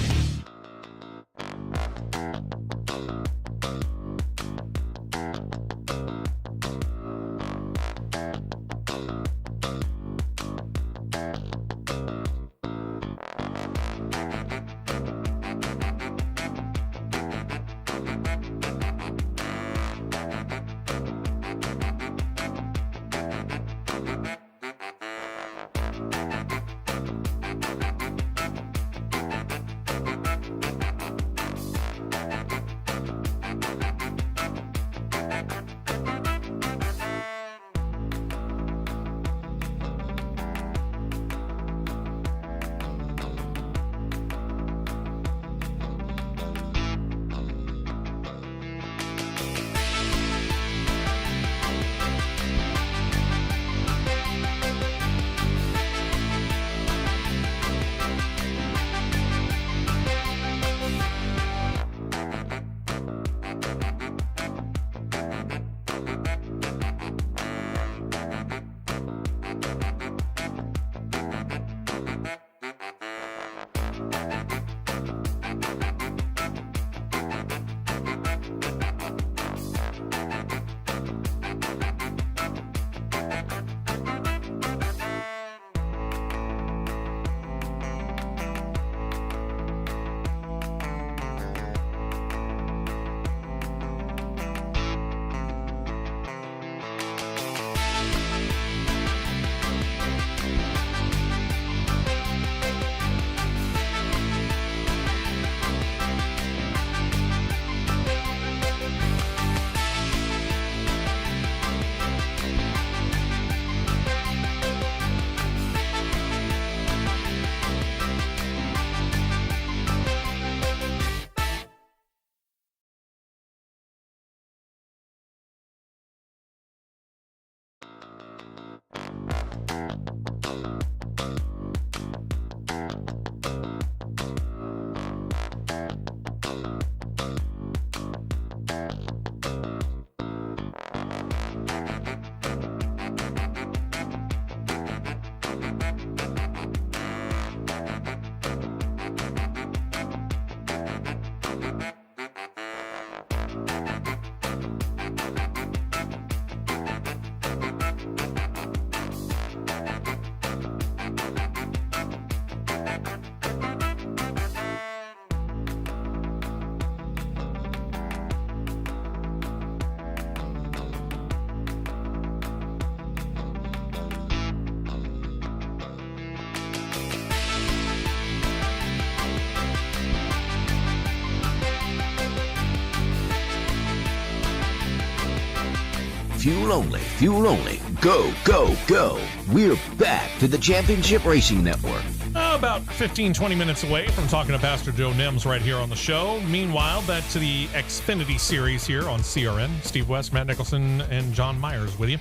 fuel only. Go, go, go. We're back to the Championship Racing Network. About 15, 20 minutes away from talking to Pastor Joe Nims right here on the show. Meanwhile, back to the Xfinity Series here on CRN. Steve West, Matt Nicholson, and John Myers with you.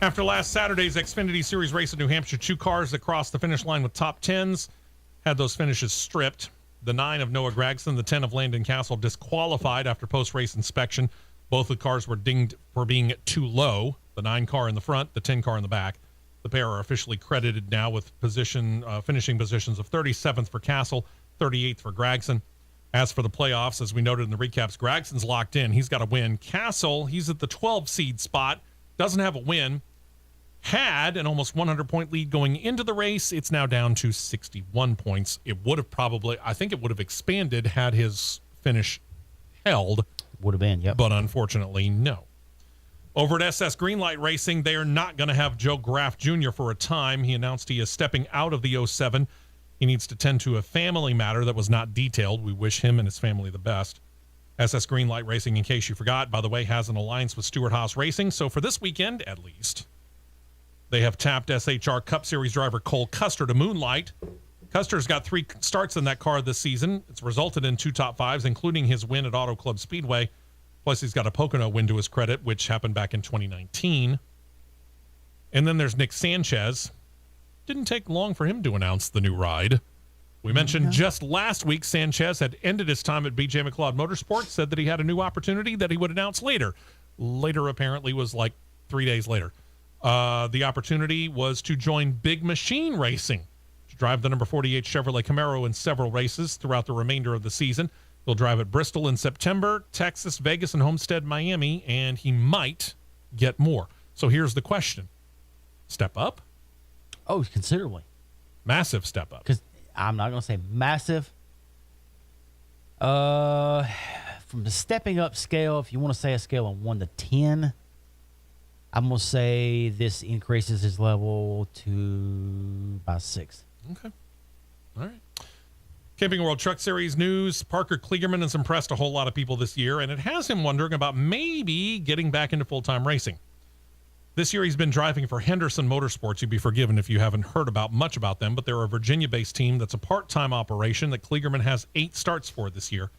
After last Saturday's Xfinity Series race in New Hampshire, 2 cars that crossed the finish line with top 10s had those finishes stripped. The 9 of Noah Gragson, the 10 of Landon Castle disqualified after post-race inspection. Both the cars were dinged for being too low. The 9 car in the front, the 10 car in the back. The pair are officially credited now with finishing positions of 37th for Castle, 38th for Gragson. As for the playoffs, as we noted in the recaps, Gragson's locked in. He's got a win. Castle, he's at the 12 seed spot, doesn't have a win. Had an almost 100-point lead going into the race. It's now down to 61 points. It would have I think it would have expanded had his finish held. Would have been, yep. But unfortunately, no. Over at SS Greenlight Racing, they are not going to have Joe Graff Jr. for a time. He announced he is stepping out of the 07. He needs to tend to a family matter that was not detailed. We wish him and his family the best. SS Greenlight Racing, in case you forgot, by the way, has an alliance with Stewart Haas Racing. So for this weekend, at least, they have tapped SHR Cup Series driver Cole Custer to moonlight. Custer's got 3 starts in that car this season. It's resulted in 2 top 5s, including his win at Auto Club Speedway. Plus, he's got a Pocono win to his credit, which happened back in 2019. And then there's Nick Sanchez. Didn't take long for him to announce the new ride. We mentioned just last week Sanchez had ended his time at BJ McLeod Motorsports, said that he had a new opportunity that he would announce later. Later apparently was like 3 days later. The opportunity was to join Big Machine Racing, to drive the number 48 Chevrolet Camaro in several races throughout the remainder of the season. He'll drive at Bristol in September, Texas, Vegas, and Homestead, Miami, and he might get more. So here's the question. Step up? Oh, considerably. Massive step up. Because I'm not going to say massive. From the stepping up scale, if you want to say a scale of 1 to 10, I'm going to say this increases his level to about 6. Okay. All right. Camping World Truck Series news. Parker Kligerman has impressed a whole lot of people this year, and it has him wondering about maybe getting back into full-time racing. This year he's been driving for Henderson Motorsports. You'd be forgiven if you haven't heard much about them, but they're a Virginia-based team that's a part-time operation that Kligerman has 8 starts for this year.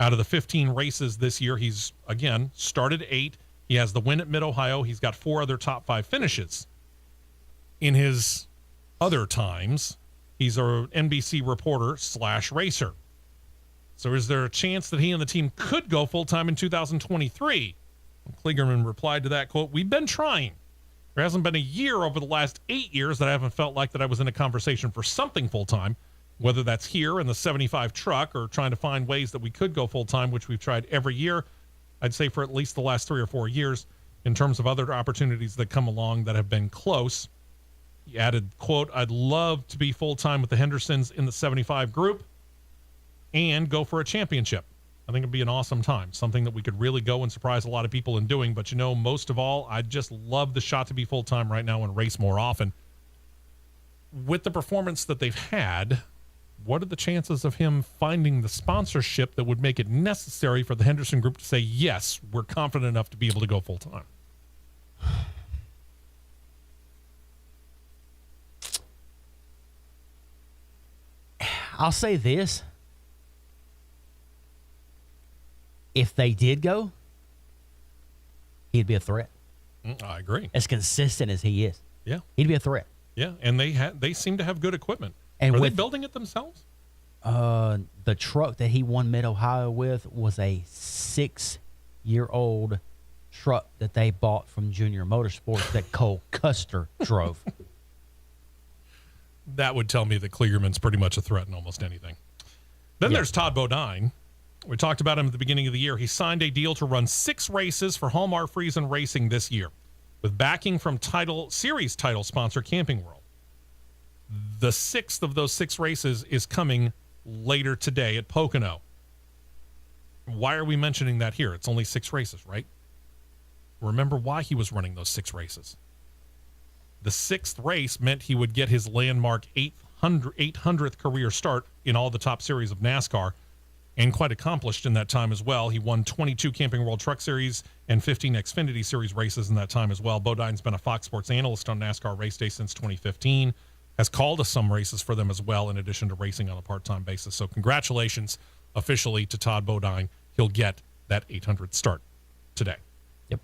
Out of the 15 races this year, he's, again, started 8. He has the win at Mid-Ohio. He's got 4 other top 5 finishes. In his other times, he's an NBC reporter / racer. So is there a chance that he and the team could go full-time in 2023? Kligerman replied to that, quote, "We've been trying. There hasn't been a year over the last 8 years that I haven't felt like that I was in a conversation for something full-time, whether that's here in the 75 truck or trying to find ways that we could go full-time, which we've tried every year, I'd say for at least the last 3 or 4 years, in terms of other opportunities that come along that have been close." He added, quote, "I'd love to be full-time with the Hendersons in the 75 group and go for a championship. I think it'd be an awesome time, something that we could really go and surprise a lot of people in doing. But, most of all, I just love the shot to be full-time right now and race more often." With the performance that they've had, what are the chances of him finding the sponsorship that would make it necessary for the Henderson group to say, yes, we're confident enough to be able to go full-time? I'll say this. If they did go, he'd be a threat. I agree. As consistent as he is. Yeah. He'd be a threat. Yeah, and they seem to have good equipment. And are they building it themselves? The truck that he won Mid-Ohio with was a 6-year-old truck that they bought from Junior Motorsports that Cole Custer drove. That would tell me that Kligerman's pretty much a threat in almost anything. Then there's Todd Bodine. We talked about him at the beginning of the year. He signed a deal to run 6 races for Hallmark Friesen Racing this year, with backing from series title sponsor Camping World. The 6th of those 6 races is coming later today at Pocono. Why are we mentioning that here? It's only 6 races, right? Remember why he was running those 6 races. The 6th race meant he would get his landmark 800th career start in all the top series of NASCAR. and quite accomplished in that time as well. He won 22 Camping World Truck Series and 15 Xfinity Series races in that time as well. Bodine's been a Fox Sports analyst on NASCAR Race Day since 2015, has called us some races for them as well, in addition to racing on a part-time basis. So congratulations officially to Todd Bodine. He'll get that 800 start today. Yep.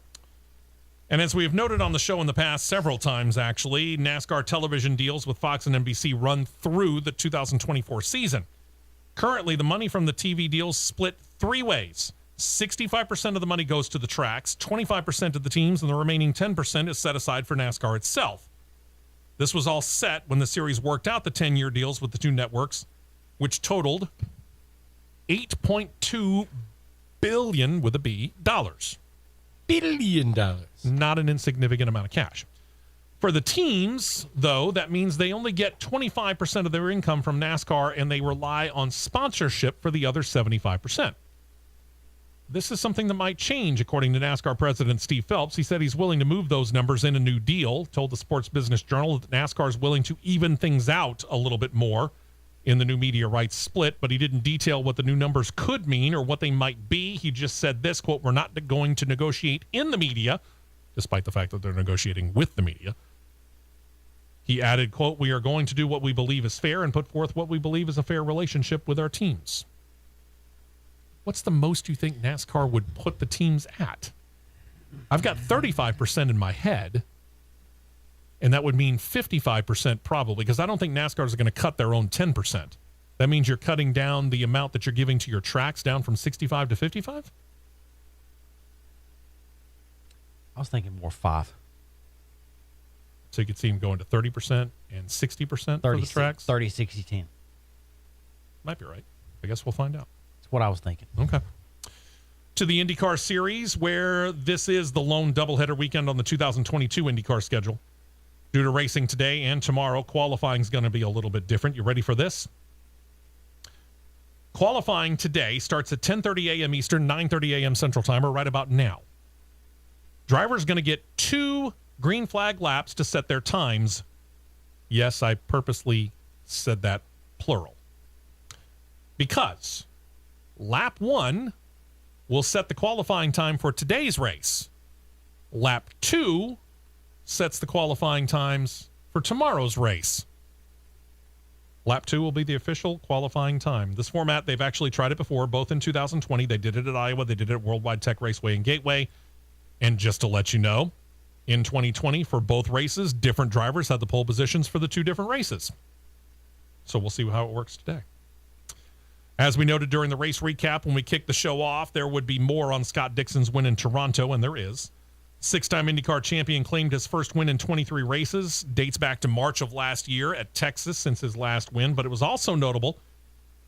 And as we have noted on the show in the past several times, actually, NASCAR television deals with Fox and NBC run through the 2024 season. Currently, the money from the TV deals split three ways. 65% of the money goes to the tracks, 25% to the teams, and the remaining 10% is set aside for NASCAR itself. This was all set when the series worked out the 10-year deals with the two networks, which totaled $8.2 billion with a B dollars. $1 billion. Not an insignificant amount of cash. For the teams, though, that means they only get 25% of their income from NASCAR, and they rely on sponsorship for the other 75%. This is something that might change, according to NASCAR President Steve Phelps. He said he's willing to move those numbers in a new deal, told the Sports Business Journal that NASCAR is willing to even things out a little bit more in the new media rights split, but he didn't detail what the new numbers could mean or what they might be. He just said this, quote, "We're not going to negotiate in the media," despite the fact that they're negotiating with the media. He added, quote, "We are going to do what we believe is fair and put forth what we believe is a fair relationship with our teams." What's the most you think NASCAR would put the teams at? I've got 35% in my head, and that would mean 55% probably, because I don't think NASCAR is going to cut their own 10%. That means you're cutting down the amount that you're giving to your tracks down from 65 to 55? I was thinking more 5. So you could see them going to 30% and 60% for the tracks? 30, 60, 10. Might be right. I guess we'll find out. That's what I was thinking. Okay. To the IndyCar Series, where this is the lone doubleheader weekend on the 2022 IndyCar schedule. Due to racing today and tomorrow, qualifying is going to be a little bit different. You ready for this? Qualifying today starts at 10:30 a.m. Eastern, 9:30 a.m. Central Time, or right about now. Drivers going to get 2 green flag laps to set their times. Yes, I purposely said that plural. Because lap 1 will set the qualifying time for today's race. Lap 2 sets the qualifying times for tomorrow's race. Lap 2 will be the official qualifying time. This format, they've actually tried it before, both in 2020. They did it at Iowa. They did it at Worldwide Tech Raceway and Gateway. And just to let you know, in 2020, for both races, different drivers had the pole positions for the 2 different races. So we'll see how it works today. As we noted during the race recap, when we kicked the show off, there would be more on Scott Dixon's win in Toronto, and there is. 6-time IndyCar champion claimed his first win in 23 races, dates back to March of last year at Texas since his last win, but it was also notable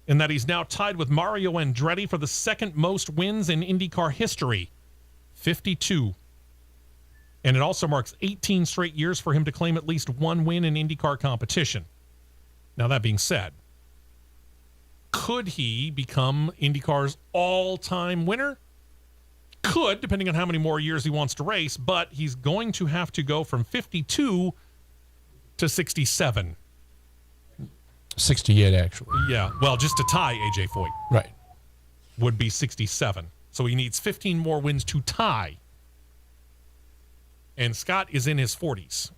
in that he's now tied with Mario Andretti for the second most wins in IndyCar history, 52. And it also marks 18 straight years for him to claim at least one win in IndyCar competition. Now, that being said, could he become IndyCar's all-time winner? Could, depending on how many more years he wants to race, but he's going to have to go from 52 to 67. 68, actually. Yeah, well, just to tie A.J. Foyt. Right. Would be 67. So he needs 15 more wins to tie. And Scott is in his 40s.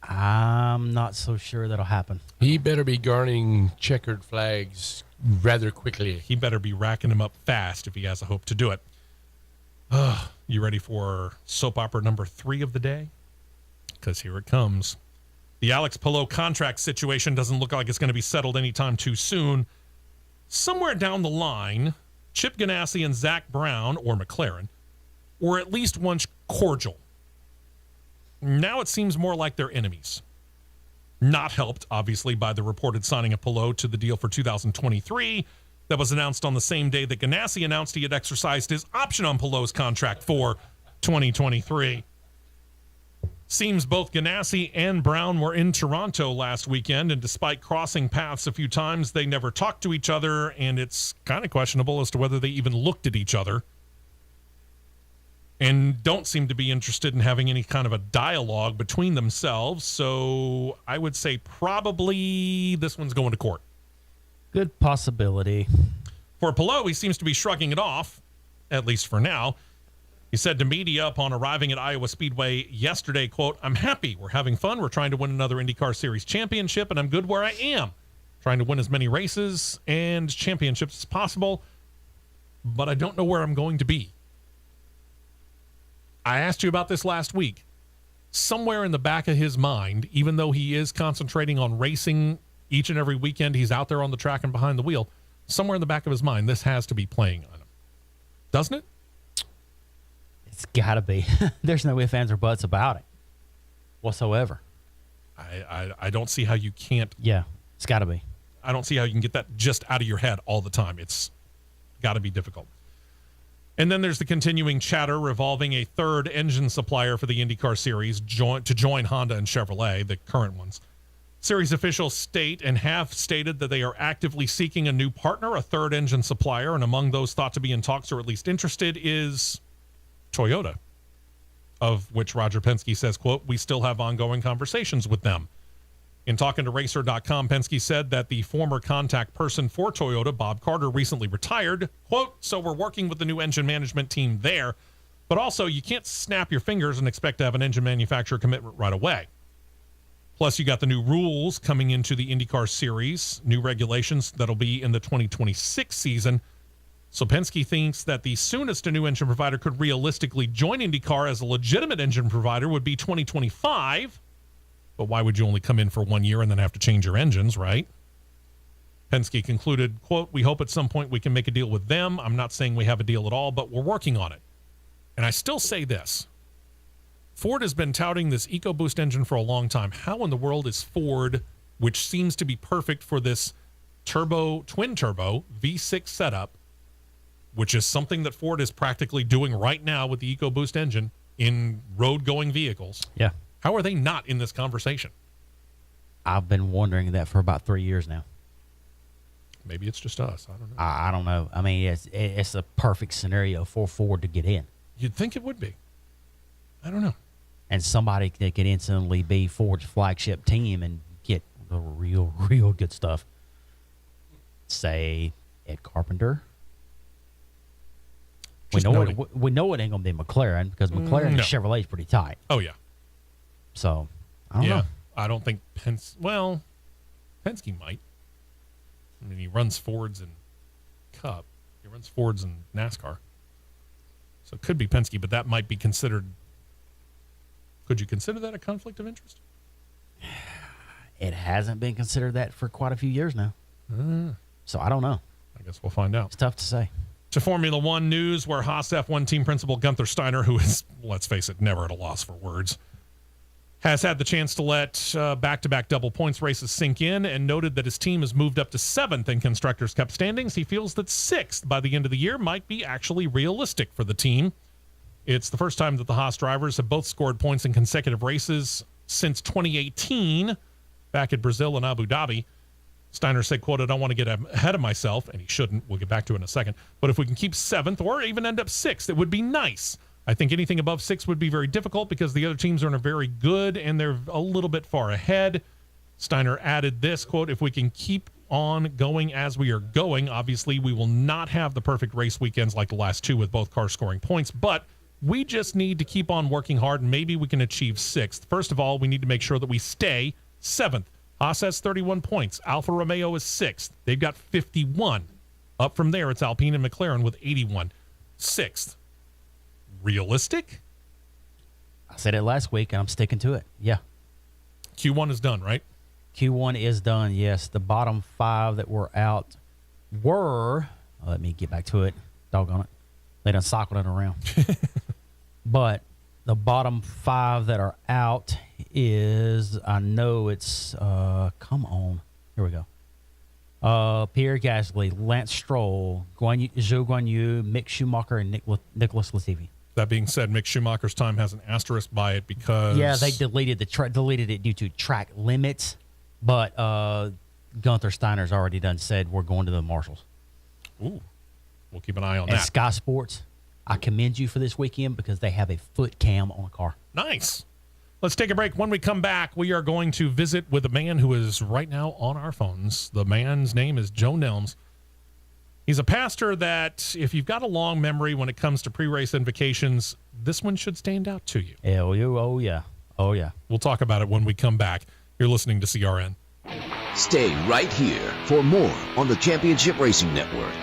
I'm not so sure that'll happen. He better be garnering checkered flags rather quickly. He better be racking them up fast if he has a hope to do it. You ready for soap opera number 3 of the day? Because here it comes. The Alex Palou contract situation doesn't look like it's going to be settled anytime too soon. Somewhere down the line, Chip Ganassi and Zach Brown, or McLaren, were at least once cordial. Now it seems more like they're enemies. Not helped, obviously, by the reported signing of Palou to the deal for 2023 that was announced on the same day that Ganassi announced he had exercised his option on Palou's contract for 2023. Seems both Ganassi and Brown were in Toronto last weekend, and despite crossing paths a few times, they never talked to each other, and it's kind of questionable as to whether they even looked at each other, and don't seem to be interested in having any kind of a dialogue between themselves. So I would say probably this one's going to court. Good possibility. For Palou, he seems to be shrugging it off, at least for now. He said to media upon arriving at Iowa Speedway yesterday, quote, "I'm happy. We're having fun. We're trying to win another IndyCar Series championship, and I'm good where I am. Trying to win as many races and championships as possible, but I don't know where I'm going to be." I asked you about this last week. Somewhere in the back of his mind, even though he is concentrating on racing each and every weekend, he's out there on the track and behind the wheel, somewhere in the back of his mind, this has to be playing on him. Doesn't it? It's got to be. There's no ifs, ands, or buts about it whatsoever. I don't see how you can't. Yeah, it's got to be. I don't see how you can get that just out of your head all the time. It's got to be difficult. And then there's the continuing chatter revolving a third engine supplier for the IndyCar Series to join Honda and Chevrolet, the current ones. Series officials state and have stated that they are actively seeking a new partner, a third engine supplier, and among those thought to be in talks or at least interested is Toyota, of which Roger Penske says, quote, "We still have ongoing conversations with them." In talking to Racer.com, Penske said that the former contact person for Toyota, Bob Carter, recently retired. Quote, "So we're working with the new engine management team there, but also you can't snap your fingers and expect to have an engine manufacturer commitment right away. Plus, you got the new rules coming into the IndyCar Series, new regulations that'll be in the 2026 season. So Penske thinks that the soonest a new engine provider could realistically join IndyCar as a legitimate engine provider would be 2025. But why would you only come in for 1 year and then have to change your engines, right?" Penske concluded, quote, "We hope at some point we can make a deal with them. I'm not saying we have a deal at all, but we're working on it." And I still say this. Ford has been touting this EcoBoost engine for a long time. How in the world is Ford, which seems to be perfect for this twin turbo V6 setup, which is something that Ford is practically doing right now with the EcoBoost engine in road-going vehicles. Yeah. How are they not in this conversation? I've been wondering that for about 3 years now. Maybe it's just us. I don't know. I don't know. I mean, it's a perfect scenario for Ford to get in. You'd think it would be. I don't know. And somebody that could instantly be Ford's flagship team and get the real good stuff. Say Ed Carpenter. We know it ain't going to be McLaren because McLaren and Chevrolet is pretty tight. Oh, yeah. So, I don't know. I don't think Penske might. I mean, he runs Fords and Cup. He runs Fords and NASCAR. So it could be Penske, but that might be considered. Could you consider that a conflict of interest? It hasn't been considered that for quite a few years now. So I don't know. I guess we'll find out. It's tough to say. To Formula One news, where Haas F1 team principal Gunther Steiner, who is, let's face it, never at a loss for words, has had the chance to let back-to-back double points races sink in and noted that his team has moved up to 7th in Constructors' Cup standings. He feels that 6th by the end of the year might be actually realistic for the team. It's the first time that the Haas drivers have both scored points in consecutive races since 2018, back at Brazil and Abu Dhabi. Steiner said, quote, "I don't want to get ahead of myself," and he shouldn't. We'll get back to it in a second. "But if we can keep 7th or even end up 6th, it would be nice. I think anything above 6 would be very difficult because the other teams are very good and they're a little bit far ahead." Steiner added this, quote, "If we can keep on going as we are going, obviously we will not have the perfect race weekends like the last 2 with both cars scoring points, but we just need to keep on working hard and maybe we can achieve 6th. First of all, we need to make sure that we stay 7th. Haas has 31 points. Alfa Romeo is 6th. They've got 51. Up from there, it's Alpine and McLaren with 81. 6th. Realistic? I said it last week, and I'm sticking to it. Yeah. Q1 is done, right? Q1 is done, yes. The bottom 5 that were out were, let me get back to it. Doggone it. They done cycled it around. But the bottom 5 that are out is, I know it's, come on. Here we go. Pierre Gasly, Lance Stroll, Zhou Guanyu, Mick Schumacher, and Nicholas Latifi. That being said, Mick Schumacher's time has an asterisk by it because... Yeah, they deleted it due to track limits, but Gunther Steiner's already done said we're going to the Marshalls. Ooh, we'll keep an eye on and that. Sky Sports, I commend you for this weekend because they have a foot cam on a car. Nice. Let's take a break. When we come back, we are going to visit with a man who is right now on our phones. The man's name is Joe Nelms. He's a pastor that, if you've got a long memory when it comes to pre-race invocations, this one should stand out to you. Oh, yeah. Oh, yeah. We'll talk about it when we come back. You're listening to CRN. Stay right here for more on the Championship Racing Network.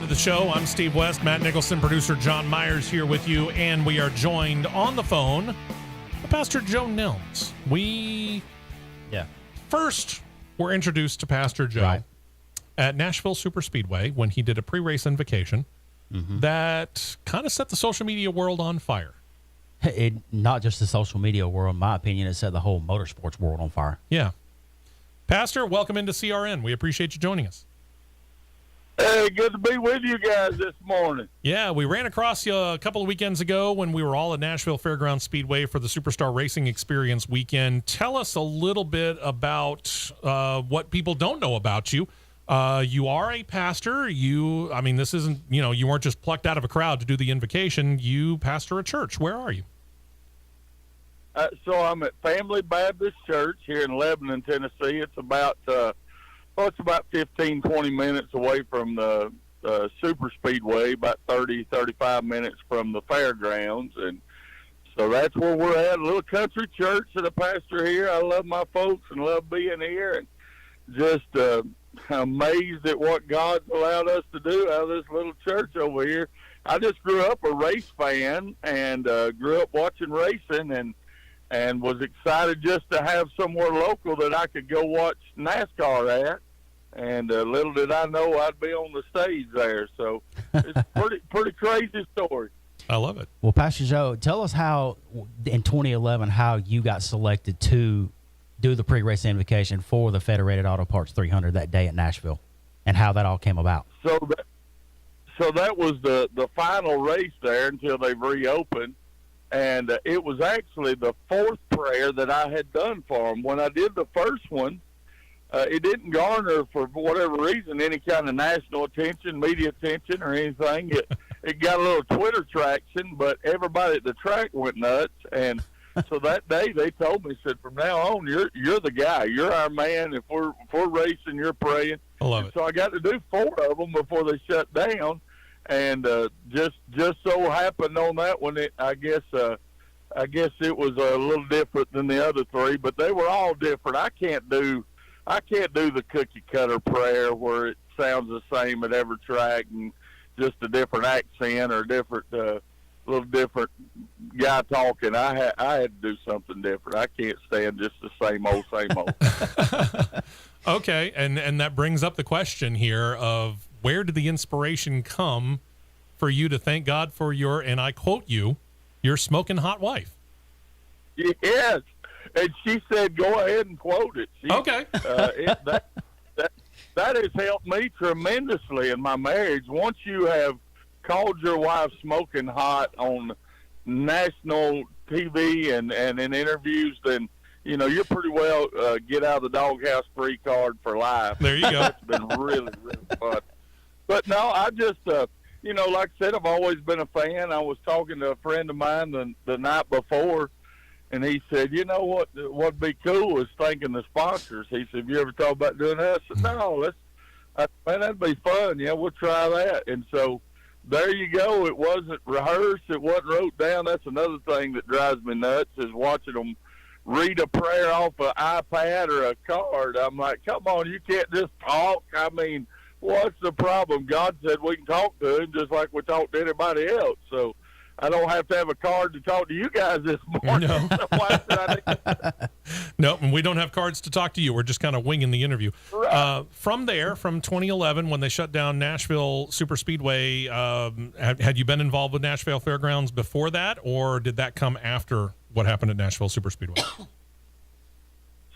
The show. I'm Steve West, Matt Nicholson, producer John Myers here with you, and we are joined on the phone by Pastor Joe Nelms. We first were introduced to Pastor Joe at Nashville Superspeedway when he did a pre-race invocation that kind of set the social media world on fire. Not just the social media world, in my opinion, it set the whole motorsports world on fire. Yeah. Pastor, welcome into CRN. We appreciate you joining us. Hey, good to be with you guys this morning. Yeah, we ran across you a couple of weekends ago when we were all at Nashville Fairgrounds Speedway for the Superstar Racing Experience weekend. Tell us a little bit about what people don't know about you. You are a pastor. This isn't, you weren't just plucked out of a crowd to do the invocation. You pastor a church. Where are you? So I'm at Family Baptist Church here in Lebanon, Tennessee. It's about 15, 20 minutes away from the super speedway, about 30, 35 minutes from the fairgrounds. And so that's where we're at, a little country church that I pastor here. I love my folks and love being here, and just amazed at what God's allowed us to do out of this little church over here. I just grew up a race fan and grew up watching racing, and and was excited just to have somewhere local that I could go watch NASCAR at. And little did I know I'd be on the stage there. So it's pretty crazy story. I love it. Well, Pastor Joe, tell us how in 2011 how you got selected to do the pre-race invocation for the Federated Auto Parts 300 that day at Nashville, and how that all came about. So that was the final race there until they've reopened. And it was actually the fourth prayer that I had done for them. When I did the first one, it didn't garner, for whatever reason, any kind of national attention, media attention, or anything. It got a little Twitter traction, but everybody at the track went nuts. And so that day they told me, said, from now on, you're the guy. You're our man. If we're racing, you're praying. I love it. So I got to do 4 of them before they shut down. And just so happened on that one, I guess it was a little different than the other 3, but they were all different. I can't do the cookie cutter prayer where it sounds the same at every track and just a different accent or different little different guy talking. I had to do something different. I can't stand just the same old. Okay, and that brings up the question here of, where did the inspiration come for you to thank God for your, and I quote you, your smoking hot wife? Yes, and she said, "Go ahead and quote it." Okay. That has helped me tremendously in my marriage. Once you have called your wife smoking hot on national TV and in interviews, then you're pretty well get out of the doghouse free card for life. There you go. It's been really, really fun. But no, I just, like I said, I've always been a fan. I was talking to a friend of mine the night before, and he said, you know what'd be cool is thanking the sponsors. He said, have you ever thought about doing that? I said, no, man, that'd be fun. Yeah, we'll try that. And so there you go. It wasn't rehearsed. It wasn't wrote down. That's another thing that drives me nuts, is watching them read a prayer off an iPad or a card. I'm like, come on, you can't just talk. I mean, what's the problem? God said we can talk to him just like we talk to anybody else. So I don't have to have a card to talk to you guys this morning. No. So why should I do? No, and we don't have cards to talk to you. We're just kind of winging the interview. Right. From 2011, when they shut down Nashville Super Speedway, had you been involved with Nashville Fairgrounds before that, or did that come after what happened at Nashville Super Speedway?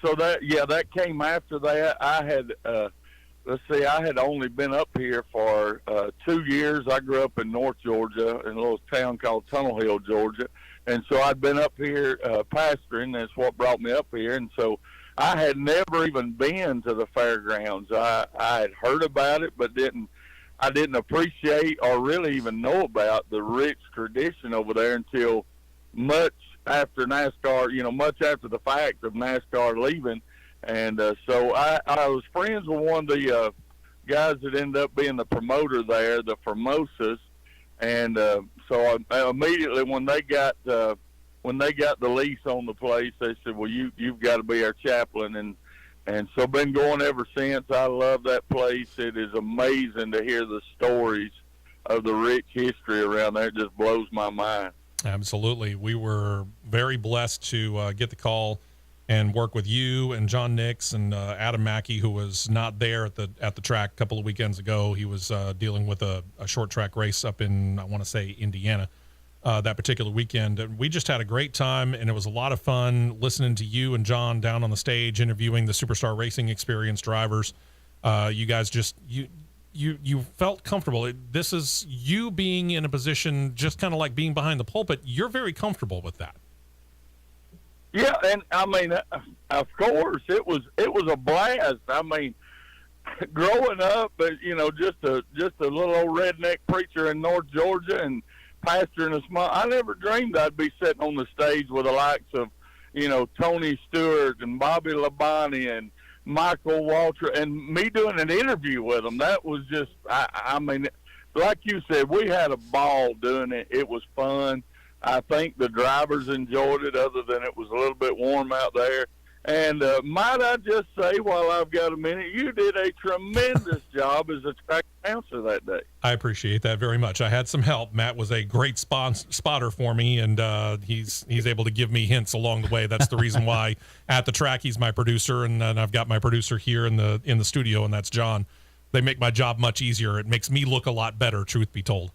So that came after that. I had I had only been up here for 2 years. I grew up in North Georgia in a little town called Tunnel Hill, Georgia. And so I'd been up here pastoring. That's what brought me up here. And so I had never even been to the fairgrounds. I had heard about it, but I didn't appreciate or really even know about the rich tradition over there until much after NASCAR, much after the fact of NASCAR leaving. And so I was friends with one of the guys that ended up being the promoter there, the Formosas. And so I immediately, when they got the lease on the place, they said, well, you've got to be our chaplain. And so been going ever since. I love that place. It is amazing to hear the stories of the rich history around there. It just blows my mind. Absolutely. We were very blessed to get the call and work with you and John Nix and Adam Mackey, who was not there at the track a couple of weekends ago. He was dealing with a short track race up in, I want to say, Indiana that particular weekend. And we just had a great time, and it was a lot of fun listening to you and John down on the stage interviewing the Superstar Racing Experience drivers. You guys just you felt comfortable. This is you being in a position just kind of like being behind the pulpit. You're very comfortable with that. Yeah, and I mean, of course, it was a blast. I mean, growing up, just a little old redneck preacher in North Georgia and pastoring a small. I never dreamed I'd be sitting on the stage with the likes of, Tony Stewart and Bobby Labonte and Michael Walter, and me doing an interview with them. That was just, I mean, like you said, we had a ball doing it. It was fun. I think the drivers enjoyed it, other than it was a little bit warm out there. And might I just say, while I've got a minute, you did a tremendous job as a track announcer that day. I appreciate that very much. I had some help. Matt was a great spotter for me, and he's able to give me hints along the way. That's the reason why at the track he's my producer, and I've got my producer here in the studio, and that's John. They make my job much easier. It makes me look a lot better, truth be told.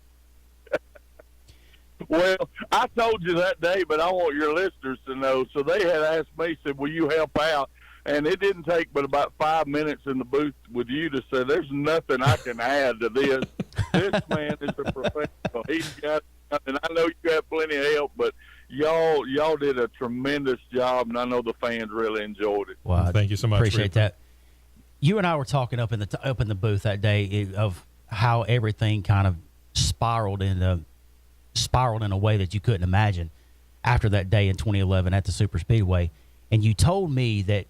Well, I told you that day, but I want your listeners to know. So they had asked me, said, will you help out? And it didn't take but about 5 minutes in the booth with you to say, there's nothing I can add to this. This man is a professional. He's got, and I know you have plenty of help, but y'all did a tremendous job, and I know the fans really enjoyed it. Well, thank you so much. Appreciate that. You and I were talking up in the booth that day of how everything kind of spiraled in a way that you couldn't imagine after that day in 2011 at the Super Speedway. And you told me that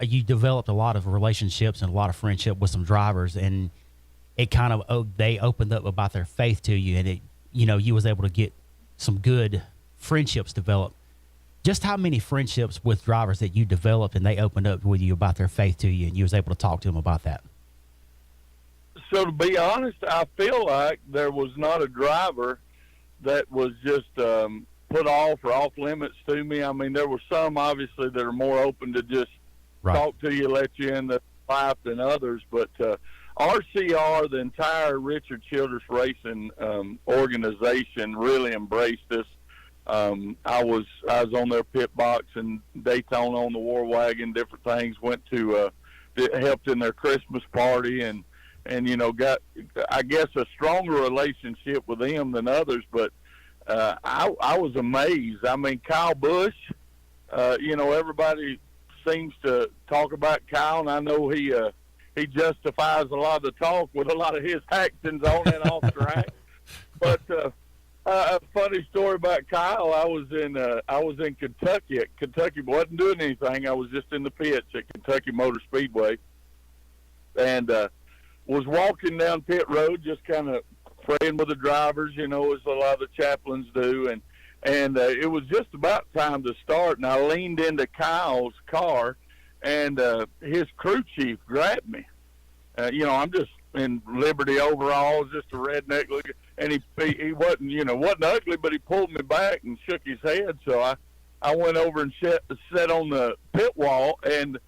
you developed a lot of relationships and a lot of friendship with some drivers, and it kind of they opened up about their faith to you, and you was able to get some good friendships developed. Just how many friendships with drivers that you developed and they opened up with you about their faith to you, and you was able to talk to them about that? So to be honest, I feel like there was not a driver that was just put off or off limits to me. I mean, there were some obviously that are more open to just talk to you, let you in the life than others. But RCR, the entire Richard Childress Racing organization, really embraced us. I was on their pit box in Daytona on the War Wagon, different things. Went to helped in their Christmas party and got, I guess, a stronger relationship with them than others. But I was amazed. I mean, Kyle Busch, everybody seems to talk about Kyle, and I know he justifies a lot of the talk with a lot of his actions on and off track. But a funny story about Kyle, I was in Kentucky. At Kentucky, wasn't doing anything. I was just in the pits at Kentucky Motor Speedway, and was walking down pit road, just kind of praying with the drivers, as a lot of the chaplains do, and it was just about time to start, and I leaned into Kyle's car, and his crew chief grabbed me. I'm just in Liberty overalls, just a redneck looking, and he wasn't ugly, but he pulled me back and shook his head. So I went over and sat on the pit wall, and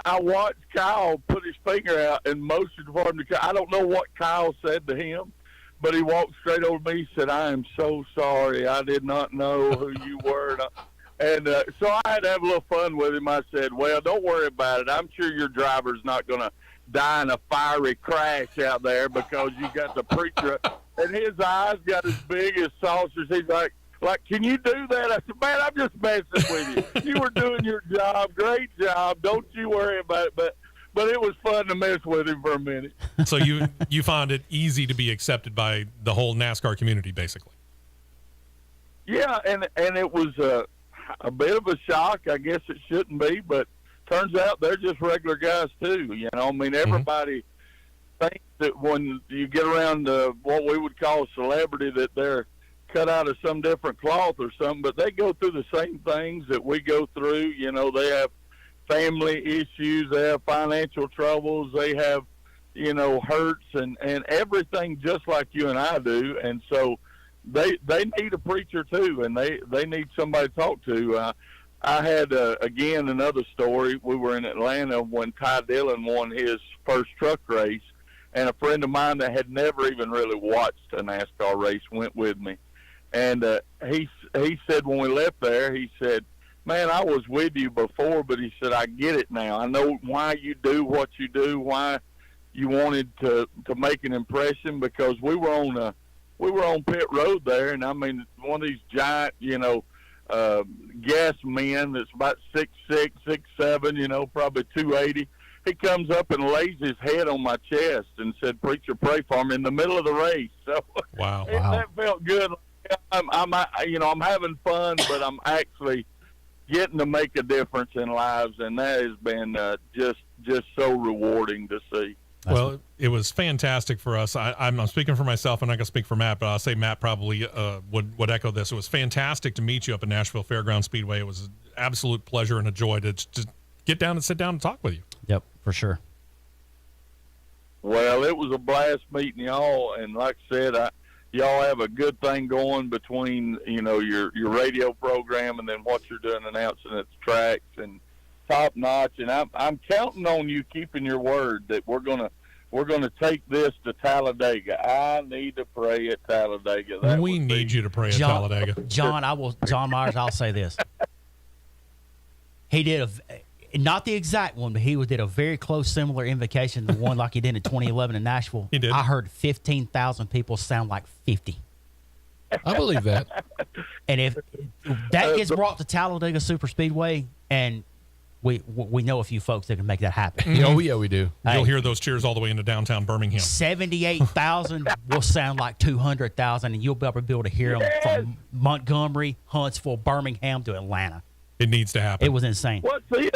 I watched Kyle put his finger out and motioned for him to. I don't know what Kyle said to him, but he walked straight over to me. He said, "I am so sorry. I did not know who you were." And so I had to have a little fun with him. I said, "Well, don't worry about it. I'm sure your driver's not going to die in a fiery crash out there because you got the preacher." And his eyes got as big as saucers. He's like, can you do that? I said, "Man, I'm just messing with you. You were doing your job. Great job. Don't you worry about it." But it was fun to mess with him for a minute. So you found it easy to be accepted by the whole NASCAR community, basically. Yeah, and it was a bit of a shock. I guess it shouldn't be, but turns out they're just regular guys too. I mean, everybody thinks that when you get around what we would call a celebrity, that they're cut out of some different cloth or something, but they go through the same things that we go through. They have family issues, they have financial troubles, they have, hurts and everything just like you and I do. And so they need a preacher too, and they need somebody to talk to. I had, again, another story. We were in Atlanta when Ty Dillon won his first truck race, and a friend of mine that had never even really watched a NASCAR race went with me. And he said when we left there, he said, "Man, I was with you before, but," he said, "I get it now. I know why you do what you do, why you wanted to make an impression, because we were on pit road there, and I mean, one of these giant, gas men that's about 6'6", 6'7", probably 280. He comes up and lays his head on my chest and said, "Preacher, pray for me," in the middle of the race. So wow. That felt good. I'm having fun, but I'm actually getting to make a difference in lives, and that has been just so rewarding to see. Well, it was fantastic for us. I'm speaking for myself. I'm not going to speak for Matt, but I'll say Matt probably would echo this. It was fantastic to meet you up at Nashville Fairground Speedway. It was an absolute pleasure and a joy to just get down and sit down and talk with you. Yep, for sure. Well, it was a blast meeting y'all, and like I said, y'all have a good thing going between your radio program and then what you're doing announcing at the tracks, and top notch. And I'm counting on you keeping your word that we're gonna take this to Talladega. I need to pray at Talladega. We need you to pray at Talladega, John Myers. I'll say this: he did not the exact one, but he did a very close, similar invocation to the one like he did in 2011 in Nashville. He did. I heard 15,000 people sound like 50. I believe that. And if that gets brought to Talladega Superspeedway, and we know a few folks that can make that happen. Oh, yeah, we do. You'll hear those cheers all the way into downtown Birmingham. 78,000 will sound like 200,000, and you'll be able to hear them from Montgomery, Huntsville, Birmingham to Atlanta. It needs to happen. It was insane. Well, see,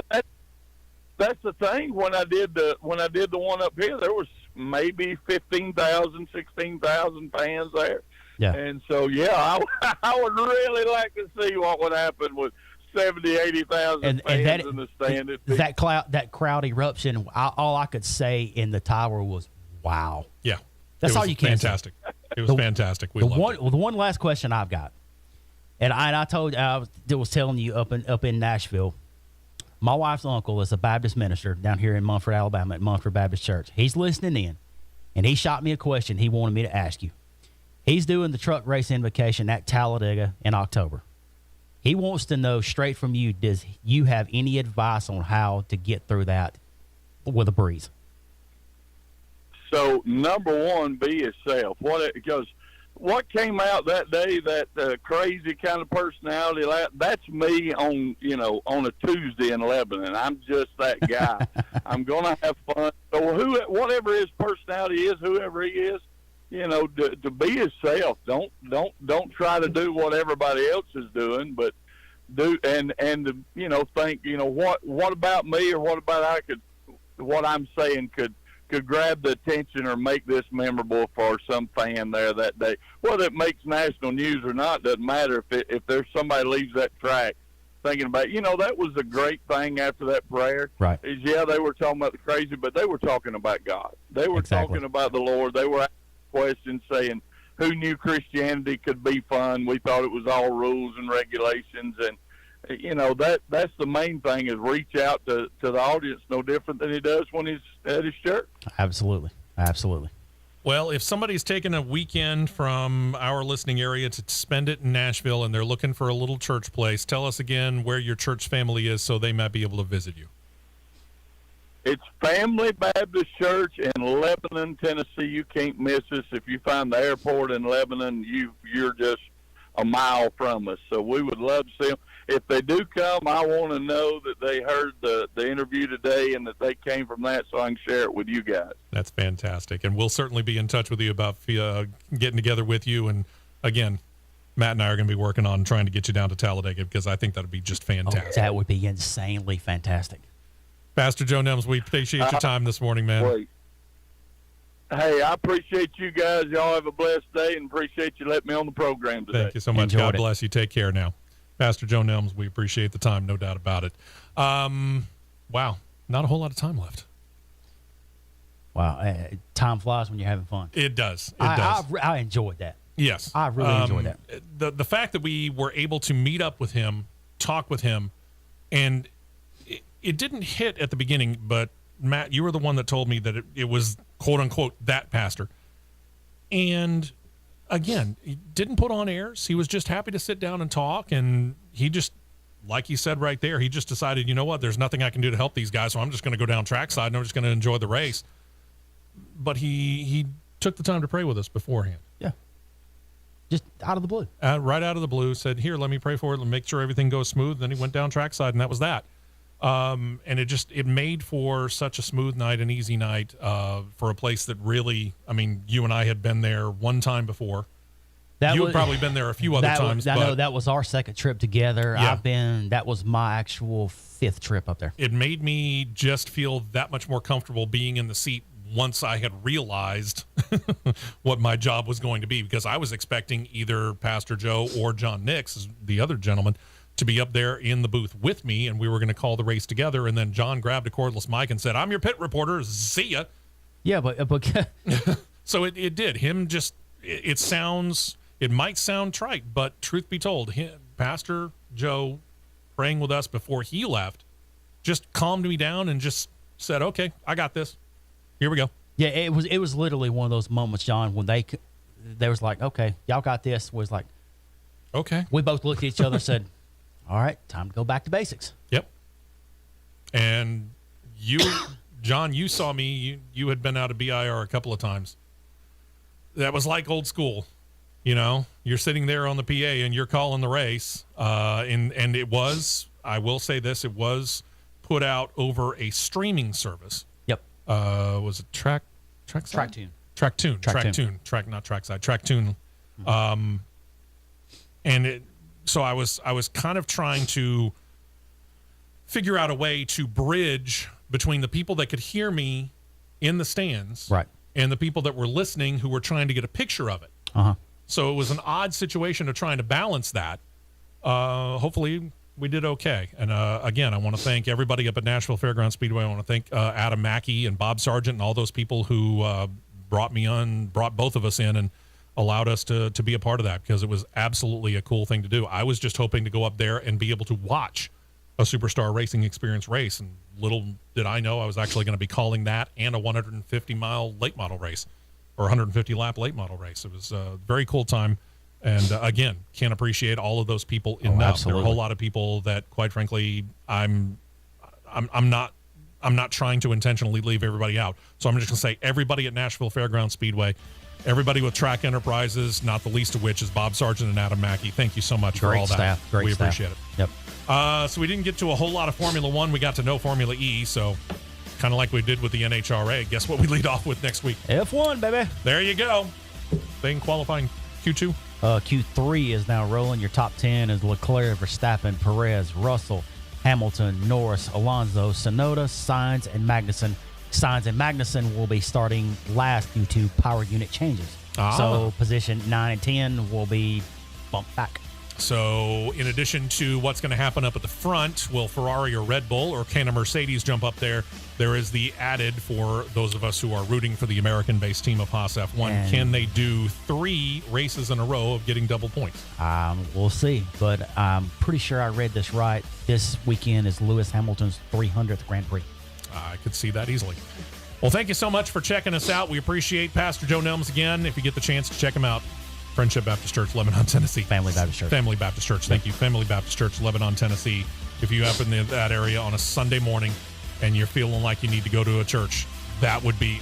that's the thing. When I did the one up here, there was maybe 15,000, 16,000 fans there. Yeah. And so, yeah, I would really like to see what would happen with 70, 80,000 fans in the stand. That crowd eruption, all I could say in the tower was, wow. Yeah. That's all you can fantastic. Say. It was fantastic. We loved it. The one last question I've got, and I was telling you up in Nashville, my wife's uncle is a Baptist minister down here in Munford, Alabama at Munford Baptist Church. He's listening in, and he shot me a question he wanted me to ask you. He's doing the truck race invocation at Talladega in October. He wants to know straight from you, does you have any advice on how to get through that with a breeze? So, number one, be yourself. Because what came out that day, that crazy kind of personality, that's me on a Tuesday in Lebanon. I'm just that guy. I'm going to have fun. So whatever his personality is, whoever he is, to be yourself. Don't try to do what everybody else is doing, but do and think, what about me, or what I'm saying could grab the attention or make this memorable for some fan there that day. Whether it makes national news or not doesn't matter. If there's somebody leaves that track thinking about, that was a great thing after that prayer. Right. They were talking about the crazy, but they were talking about God. They were talking about the Lord. They were asking questions saying, who knew Christianity could be fun? We thought it was all rules and regulations, and that's the main thing, is reach out to the audience no different than he does when he's at his church. Absolutely. Well, if somebody's taking a weekend from our listening area to spend it in Nashville and they're looking for a little church place, tell us again where your church family is so they might be able to visit you. It's Family Baptist Church in Lebanon, Tennessee. You can't miss us. If you find the airport in Lebanon, you're just a mile from us. So we would love to see them. If they do come, I want to know that they heard the interview today and that they came from that, so I can share it with you guys. That's fantastic. And we'll certainly be in touch with you about getting together with you. And, again, Matt and I are going to be working on trying to get you down to Talladega, because I think that would be just fantastic. Oh, that would be insanely fantastic. Pastor Joe Nems, we appreciate your time this morning, man. Wait. Hey, I appreciate you guys. Y'all have a blessed day, and appreciate you letting me on the program today. Thank you so much. God bless you. Take care now. Pastor Joe Nems, we appreciate the time, no doubt about it. Wow, not a whole lot of time left. Wow, time flies when you're having fun. It does. It does. I enjoyed that. Yes. I really enjoyed that. The fact that we were able to meet up with him, talk with him, and it didn't hit at the beginning, but Matt, you were the one that told me that it was, quote unquote, that pastor. And again, he didn't put on airs. He was just happy to sit down and talk. And he just, like he said right there, he just decided, you know what, there's nothing I can do to help these guys, so I'm just going to go down trackside and I'm just going to enjoy the race. But he took the time to pray with us beforehand. Yeah. Just out of the blue. Right out of the blue, said, here, let me pray for it and make sure everything goes smooth. Then he went down trackside, and that was that. And it made for such a smooth night, an easy night, for a place that really, I mean, you and I had been there one time before. Had probably been there a few other times. I know that was our second trip together. Yeah. That was my actual fifth trip up there. It made me just feel that much more comfortable being in the seat once I had realized what my job was going to be, because I was expecting either Pastor Joe or John Nix, the other gentleman, to be up there in the booth with me, and we were going to call the race together. And then John grabbed a cordless mic and said, "I'm your pit reporter. See ya." Yeah, but so it did. It might sound trite, but truth be told, Pastor Joe praying with us before he left just calmed me down and just said, "Okay, I got this. Here we go." Yeah, it was literally one of those moments, John, when they was like, "Okay, y'all got this." Was like, "Okay." We both looked at each other and said, "All right, time to go back to basics." Yep. And you, John, you saw me. You had been out of BIR a couple of times. That was like old school. You know, you're sitting there on the PA and you're calling the race. And it was, I will say this, it was put out over a streaming service. Yep. Was it Tracktune. And so I was kind of trying to figure out a way to bridge between the people that could hear me in the stands, right, and the people that were listening who were trying to get a picture of it. Uh-huh. So it was an odd situation of trying to balance that. Hopefully we did okay. And again, I want to thank everybody up at Nashville Fairgrounds Speedway. I want to thank Adam Mackey and Bob Sargent and all those people who brought both of us in and allowed us to be a part of that, because it was absolutely a cool thing to do. I was just hoping to go up there and be able to watch a Superstar Racing Experience race, and little did I know I was actually going to be calling that and a 150-mile late model race, or 150-lap late model race. It was a very cool time, and again, can't appreciate all of those people enough. Absolutely. There are a whole lot of people that, quite frankly, I'm not trying to intentionally leave everybody out. So I'm just going to say everybody at Nashville Fairgrounds Speedway, everybody with Track Enterprises, not the least of which is Bob Sargent and Adam Mackey. Thank you so much for all that. Great staff. Appreciate it. Yep. So we didn't get to a whole lot of Formula One. We got to know Formula E, so kind of like we did with the NHRA. Guess what we lead off with next week? F1, baby. There you go. Thing qualifying Q2. Q3 is now rolling. Your top 10 is Leclerc, Verstappen, Perez, Russell, Hamilton, Norris, Alonso, Tsunoda, Sainz, and Magnussen. Sainz and Magnussen will be starting last due to power unit changes. So position 9 and 10 will be bumped back. So in addition to what's going to happen up at the front, will Ferrari or Red Bull or can a Mercedes jump up there? There is the added for those of us who are rooting for the American-based team of Haas F1. And can they do 3 races in a row of getting double points? We'll see, but I'm pretty sure I read this right. This weekend is Lewis Hamilton's 300th Grand Prix. I could see that easily. Well, thank you so much for checking us out. We appreciate Pastor Joe Nelms again. If you get the chance to check him out, Friendship Baptist Church, Lebanon, Tennessee. Family Baptist Church. Family Baptist Church. Thank you. Family Baptist Church, Lebanon, Tennessee. If you happen in that area on a Sunday morning and you're feeling like you need to go to a church, that would be,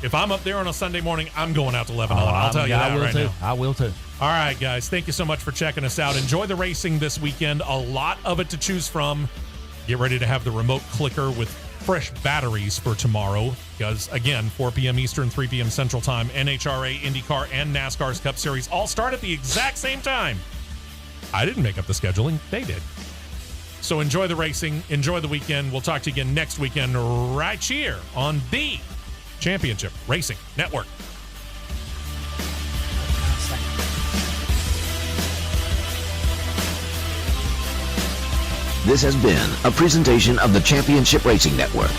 if I'm up there on a Sunday morning, I'm going out to Lebanon. I'll tell you that right now. I will too. All right, guys. Thank you so much for checking us out. Enjoy the racing this weekend. A lot of it to choose from. Get ready to have the remote clicker with fresh batteries for tomorrow, because again, 4 p.m. Eastern, 3 p.m. Central Time, NHRA, Indycar, and NASCAR's Cup Series all start at the exact same time. I didn't make up the scheduling. They did. So enjoy the racing. Enjoy the weekend. We'll talk to you again next weekend right here on the Championship Racing Network. This has been a presentation of the Championship Racing Network.